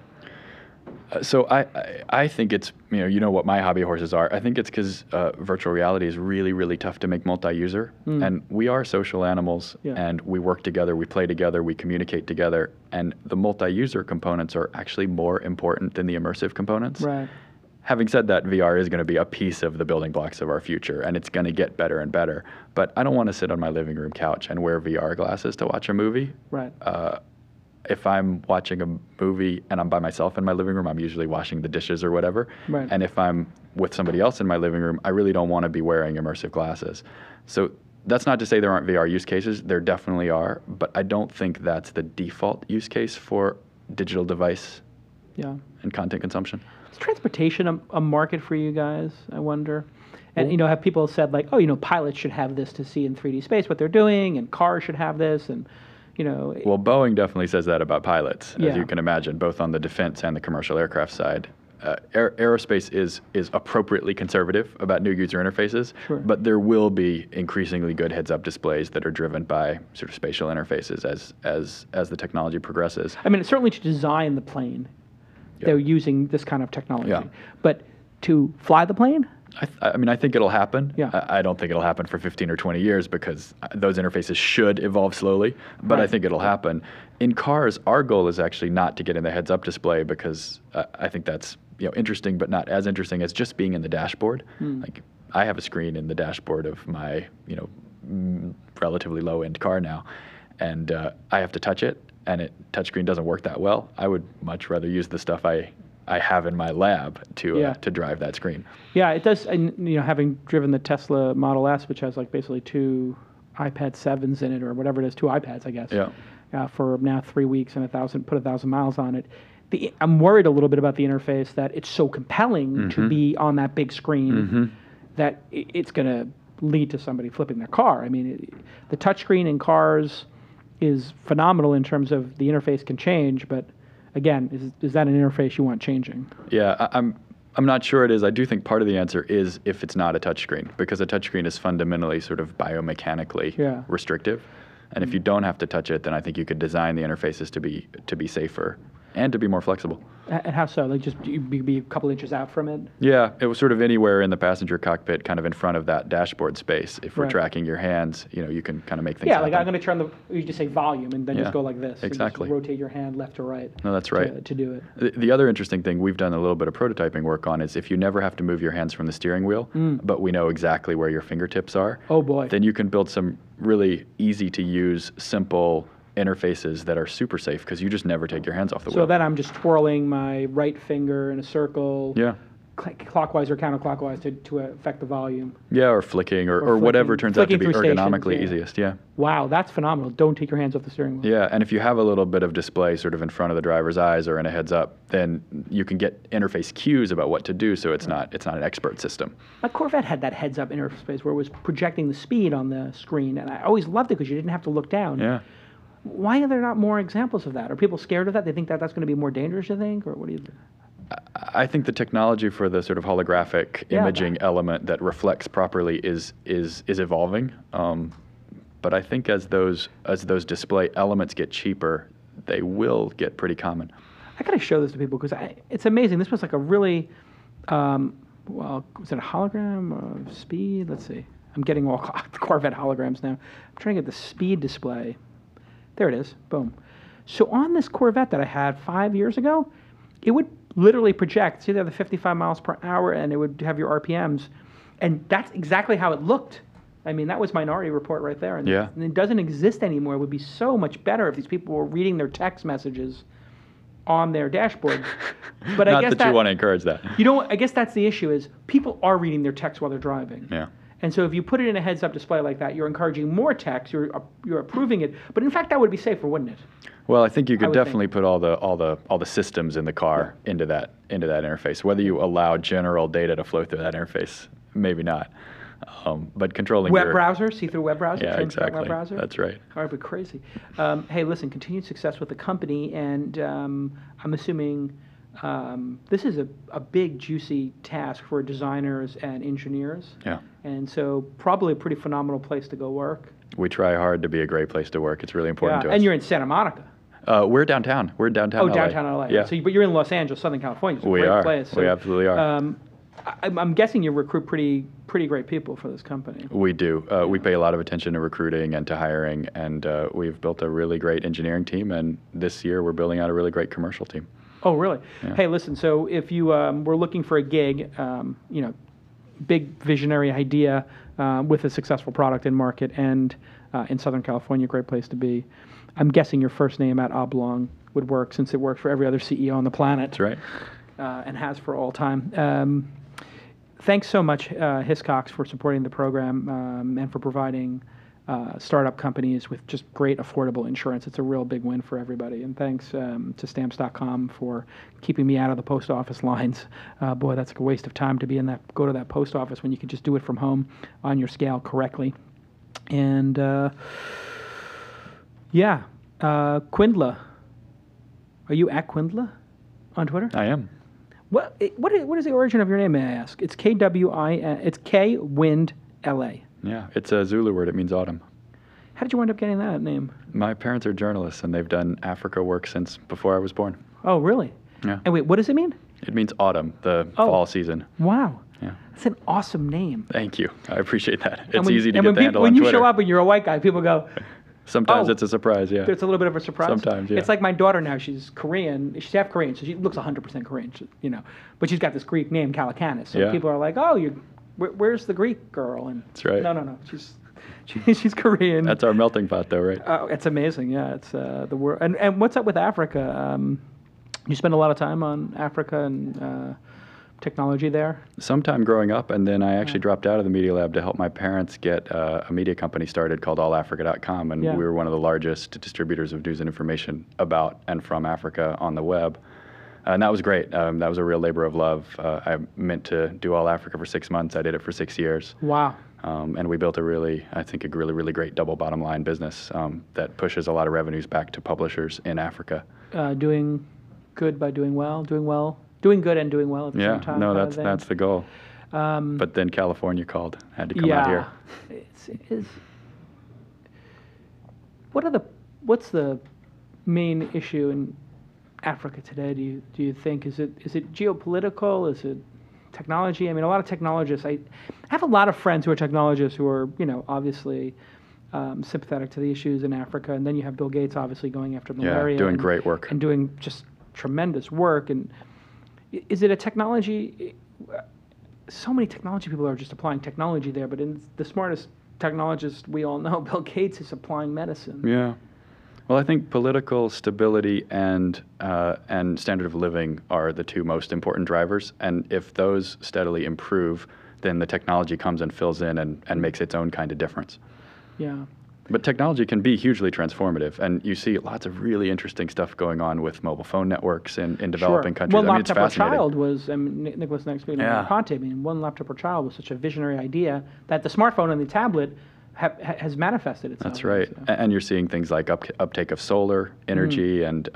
S5: So I think it's, what my hobby horses are. I think it's because virtual reality is really, really tough to make multi-user. And we are social animals, and we work together, we play together, we communicate together. And the multi-user components are actually more important than the immersive components.
S3: Right.
S5: Having said that, VR is going to be a piece of the building blocks of our future, and it's going to get better and better. But I don't want to sit on my living room couch and wear VR glasses to watch a movie.
S3: Right.
S5: If I'm watching a movie and I'm by myself in my living room, I'm usually washing the dishes or whatever.
S3: Right.
S5: And if I'm with somebody else in my living room, I really don't want to be wearing immersive glasses. So that's not to say there aren't VR use cases. There definitely are. But I don't think that's the default use case for digital device and content consumption.
S3: Is transportation a market for you guys, I wonder? And, have people said, like, oh, pilots should have this to see in 3D space what they're doing, and cars should have this, and...
S5: Well, Boeing definitely says that about pilots, as you can imagine, both on the defense and the commercial aircraft side. Aerospace is appropriately conservative about new user interfaces, but there will be increasingly good heads-up displays that are driven by sort of spatial interfaces as the technology progresses.
S3: I mean, it's certainly to design the plane, they're using this kind of technology.
S5: Yeah.
S3: But to fly the plane?
S5: I think it'll happen.
S3: Yeah.
S5: I don't think it'll happen for 15 or 20 years because those interfaces should evolve slowly, but I think it'll happen. In cars, our goal is actually not to get in the heads-up display because I think that's interesting, but not as interesting as just being in the dashboard. Like I have a screen in the dashboard of my relatively low-end car now, and I have to touch it, and touchscreen doesn't work that well. I would much rather use the stuff I have in my lab to drive that screen. Yeah,
S3: it does. And having driven the Tesla Model S, which has like basically 2 iPad 7s in it, or whatever it is, 2 iPads, I guess. Yeah. For now 3 weeks and 1,000 miles on it. I'm worried a little bit about the interface, that it's so compelling to be on that big screen that it's going to lead to somebody flipping their car. I mean, the touchscreen in cars is phenomenal in terms of the interface can change, but again, is that an interface you want changing?
S5: Yeah, I'm not sure it is. I do think part of the answer is if it's not a touchscreen, because a touchscreen is fundamentally sort of biomechanically restrictive. And if you don't have to touch it, then I think you could design the interfaces to be safer and to be more flexible.
S3: And how so? Like just be a couple inches out from it?
S5: Yeah, it was sort of anywhere in the passenger cockpit, kind of in front of that dashboard space. If we're tracking your hands, you can kind of make things happen.
S3: Like I'm going to turn you just say volume and then just go like this.
S5: Exactly.
S3: And just rotate your hand left to right.
S5: No, that's right.
S3: To do it.
S5: The other interesting thing we've done a little bit of prototyping work on is if you never have to move your hands from the steering wheel, but we know exactly where your fingertips are.
S3: Oh boy.
S5: Then you can build some really easy to use, simple interfaces that are super safe because you just never take your hands off the wheel.
S3: So then I'm just twirling my right finger in a circle, clockwise or counterclockwise to affect the volume.
S5: Yeah, or flicking or whatever turns out to be ergonomically easiest. Yeah.
S3: Wow, that's phenomenal. Don't take your hands off the steering wheel.
S5: Yeah, and if you have a little bit of display sort of in front of the driver's eyes or in a heads up, then you can get interface cues about what to do, so it's not an expert system.
S3: My Corvette had that heads up interface where it was projecting the speed on the screen, and I always loved it because you didn't have to look down.
S5: Yeah.
S3: Why are there not more examples of that? Are people scared of that? They think that that's going to be more dangerous, you think? Or what do you think?
S5: I think the technology for the sort of holographic imaging element that reflects properly is evolving. But I think as those display elements get cheaper, they will get pretty common.
S3: I got to show this to people because it's amazing. This was like a really, was it a hologram of speed? Let's see. I'm getting all Corvette holograms now. I'm trying to get the speed display. There it is. Boom. So on this Corvette that I had 5 years ago, it would literally project. See there, the 55 miles per hour, and it would have your RPMs. And that's exactly how it looked. I mean, that was Minority Report right there. And,
S5: Yeah.
S3: and it doesn't exist anymore. It would be so much better if these people were reading their text messages on their dashboard. But I
S5: Not
S3: guess
S5: that you want to encourage that.
S3: You know what? I guess that's the issue is people are reading their text while they're driving.
S5: Yeah.
S3: And so if you put it in a heads-up display like that, you're encouraging more text. You're approving it. But in fact, that would be safer, wouldn't it?
S5: Well, I think you
S3: I
S5: could
S3: would
S5: definitely put all the systems in the car into that interface. Whether you allow general data to flow through that interface, maybe not. But controlling
S3: Web
S5: your
S3: browser, see-through web browser,
S5: Yeah,
S3: transparent
S5: exactly.
S3: web browser.
S5: That's right.
S3: All right, but crazy. Hey, listen, continued success with the company, and I'm assuming this is a big, juicy task for designers and engineers.
S5: Yeah.
S3: And so probably a pretty phenomenal place to go work.
S5: We try hard to be a great place to work. It's really important to us.
S3: And you're in Santa Monica.
S5: We're downtown. We're downtown LA.
S3: Downtown LA.
S5: Yeah.
S3: So, but you're in Los Angeles, Southern California. It's a
S5: We
S3: great
S5: are.
S3: place. So,
S5: We absolutely are.
S3: I'm guessing you recruit pretty great people for this company.
S5: We do. We pay a lot of attention to recruiting and to hiring, and we've built a really great engineering team, and this year we're building out a really great commercial team.
S3: Oh, really?
S5: Yeah.
S3: Hey, listen, so if you were looking for a gig, big visionary idea with a successful product in market and in Southern California, great place to be. I'm guessing your first name at Oblong would work since it works for every other CEO on the planet.
S5: That's right.
S3: And has for all time. Thanks so much, Hiscox, for supporting the program and for providing startup companies with just great, affordable insurance. It's a real big win for everybody. And thanks to Stamps.com for keeping me out of the post office lines. Boy, that's a waste of time to go to that post office when you could just do it from home on your scale correctly. And Kwindla. Are you at Kwindla on Twitter?
S5: I am.
S3: What is the origin of your name, may I ask? It's Kwin. It's K-Wind L-A.
S5: Yeah, it's a Zulu word. It means autumn.
S3: How did you wind up getting that name?
S5: My parents are journalists, and they've done Africa work since before I was born.
S3: Oh, really?
S5: Yeah.
S3: And wait, what does it mean?
S5: It means autumn, the fall season.
S3: Wow.
S5: Yeah.
S3: That's an awesome name.
S5: Thank you. I appreciate that.
S3: And
S5: It's
S3: when-
S5: easy to
S3: and
S5: get
S3: when
S5: the
S3: people-
S5: handle
S3: when
S5: on
S3: you
S5: Twitter.
S3: show up and you're a white guy, people go,
S5: Sometimes
S3: Oh.
S5: it's a surprise, yeah.
S3: it's a little bit of a surprise.
S5: Sometimes, yeah.
S3: It's like my daughter now. She's Korean. She's half Korean, so she looks 100% Korean, but she's got this Greek name, Kalakanis. So
S5: Yeah.
S3: people are like, oh, where's the Greek girl? And
S5: That's right.
S3: No. She's Korean.
S5: That's our melting pot, though, right?
S3: Oh, it's amazing. Yeah, it's the world. And what's up with Africa? You spend a lot of time on Africa and technology there.
S5: Sometime growing up, and then I actually dropped out of the Media Lab to help my parents get a media company started called allafrica.com, and
S3: Yeah.
S5: we were one of the largest distributors of news and information about and from Africa on the web. And that was great. That was a real labor of love. I meant to do All Africa for 6 months. I did it for 6 years.
S3: Wow.
S5: And we built a really great double bottom line business that pushes a lot of revenues back to publishers in Africa.
S3: Doing good by doing well, doing good and doing well at the same time.
S5: No,
S3: kind of
S5: that's the goal. But then California called. Had to come out here.
S3: What's the main issue in Africa today? Do you think is it geopolitical? Is it technology? I mean, a lot of technologists. I have a lot of friends who are technologists who are obviously sympathetic to the issues in Africa, and then you have Bill Gates obviously going after malaria.
S5: Doing great work.
S3: And doing just tremendous work. And is it a technology? So many technology people are just applying technology there, but the smartest technologist we all know, Bill Gates, is applying medicine.
S5: Yeah. Well, I think political stability and standard of living are the two most important drivers. And if those steadily improve, then the technology comes and fills in and makes its own kind of difference.
S3: Yeah.
S5: But technology can be hugely transformative, and you see lots of really interesting stuff going on with mobile phone networks in developing countries.
S3: One
S5: I mean, it's
S3: laptop per
S5: fascinating.
S3: child was, Nicholas next week
S5: Yeah.
S3: Ponte, one laptop per child was such a visionary idea that the smartphone and the tablet has manifested itself.
S5: That's right.
S3: So.
S5: And you're seeing things like uptake of solar energy and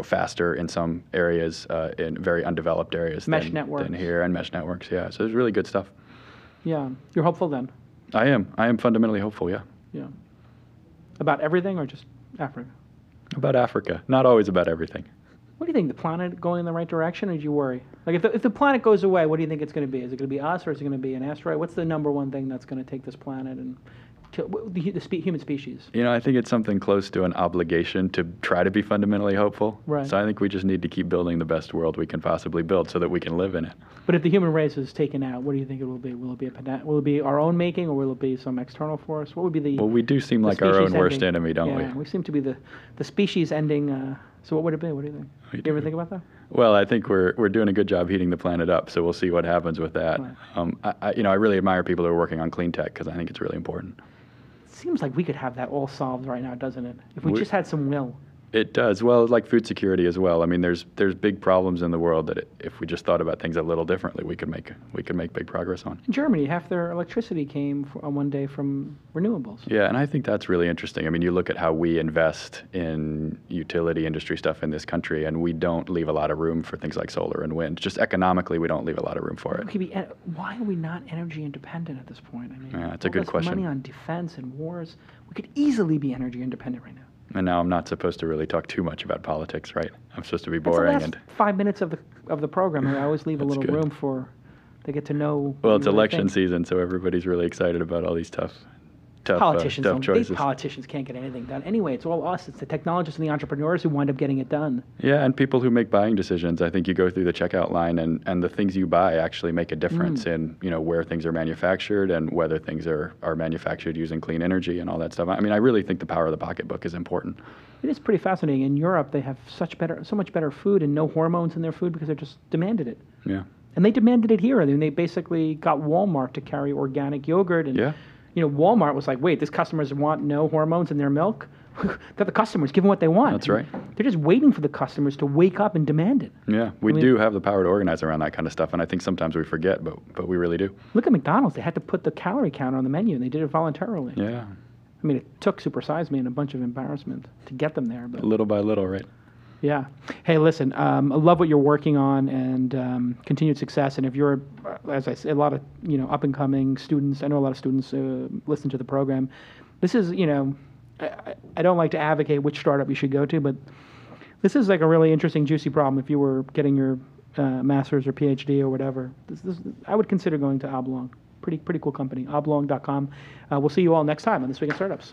S5: faster in some areas, in very undeveloped areas
S3: Mesh networks.
S5: than here, and mesh networks, yeah. So there's really good stuff.
S3: Yeah. You're hopeful then?
S5: I am fundamentally hopeful, yeah.
S3: Yeah. About everything or just Africa?
S5: About Africa. Not always about everything.
S3: What do you think? The planet going in the right direction, or do you worry? Like, if the planet goes away, what do you think it's going to be? Is it going to be us, or is it going to be an asteroid? What's the number one thing that's going to take this planet and human species?
S5: You know, I think it's something close to an obligation to try to be fundamentally hopeful.
S3: Right.
S5: So I think we just need to keep building the best world we can possibly build so that we can live in it.
S3: But if the human race is taken out, what do you think it will be? Will it be our own making, or will it be some external force? What would be the
S5: Well, we do seem like our own worst enemy, don't we?
S3: Yeah, we seem to be the species ending. So what would it be? What do you think?
S5: We
S3: You
S5: do.
S3: ever think about that?
S5: Well, I think we're doing a good job heating the planet up, so we'll see what happens with that.
S3: Right.
S5: I really admire people who are working on clean tech because I think it's really important.
S3: It seems like we could have that all solved right now, doesn't it? If we just had some will.
S5: It does. Well, like food security as well. I mean, there's big problems in the world that if we just thought about things a little differently, we could make big progress on.
S3: In Germany, half their electricity came one day from renewables.
S5: Yeah, and I think that's really interesting. I mean, you look at how we invest in utility industry stuff in this country, and we don't leave a lot of room for things like solar and wind. Just economically, we don't leave a lot of room for it.
S3: Why are we not energy independent at this point? I mean,
S5: Yeah, it's a
S3: all
S5: good
S3: this
S5: question.
S3: Money on defense and wars. We could easily be energy independent right now.
S5: And now I'm not supposed to really talk too much about politics, right? I'm supposed to be
S3: That's
S5: boring
S3: the last
S5: and
S3: 5 minutes of the program. I always leave a
S5: That's
S3: little
S5: good.
S3: room for they get to know.
S5: well,
S3: what
S5: it's
S3: you really
S5: election
S3: think.
S5: season, so everybody's really excited about all these tough
S3: Politicians,
S5: tough choices.
S3: politicians can't get anything done. Anyway, it's all us. It's the technologists and the entrepreneurs who wind up getting it done.
S5: Yeah, and people who make buying decisions. I think you go through the checkout line, and the things you buy actually make a difference in where things are manufactured and whether things are manufactured using clean energy and all that stuff. I mean, I really think the power of the pocketbook is important.
S3: It is pretty fascinating. In Europe, they have so much better food and no hormones in their food because they just demanded it.
S5: Yeah.
S3: And they demanded it here. I mean, they basically got Walmart to carry organic yogurt. And,
S5: Yeah.
S3: Walmart was like, wait, these customers want no hormones in their milk? They're the customers. Give them what they want.
S5: That's right.
S3: They're just waiting for the customers to wake up and demand it.
S5: Yeah, we do have the power to organize around that kind of stuff, and I think sometimes we forget, but we really do.
S3: Look at McDonald's. They had to put the calorie counter on the menu, and they did it voluntarily.
S5: Yeah,
S3: I mean, it took Super Size Me and a bunch of embarrassment to get them there. But
S5: little by little, right?
S3: yeah. Hey, listen, I love what you're working on, and continued success. And if you're, as I say, a lot of up-and-coming students, I know a lot of students listen to the program. This is, I don't like to advocate which startup you should go to, but this is like a really interesting, juicy problem. If you were getting your master's or PhD or whatever, I would consider going to Oblong. Pretty cool company, oblong.com. We'll see you all next time on This Week in Startups.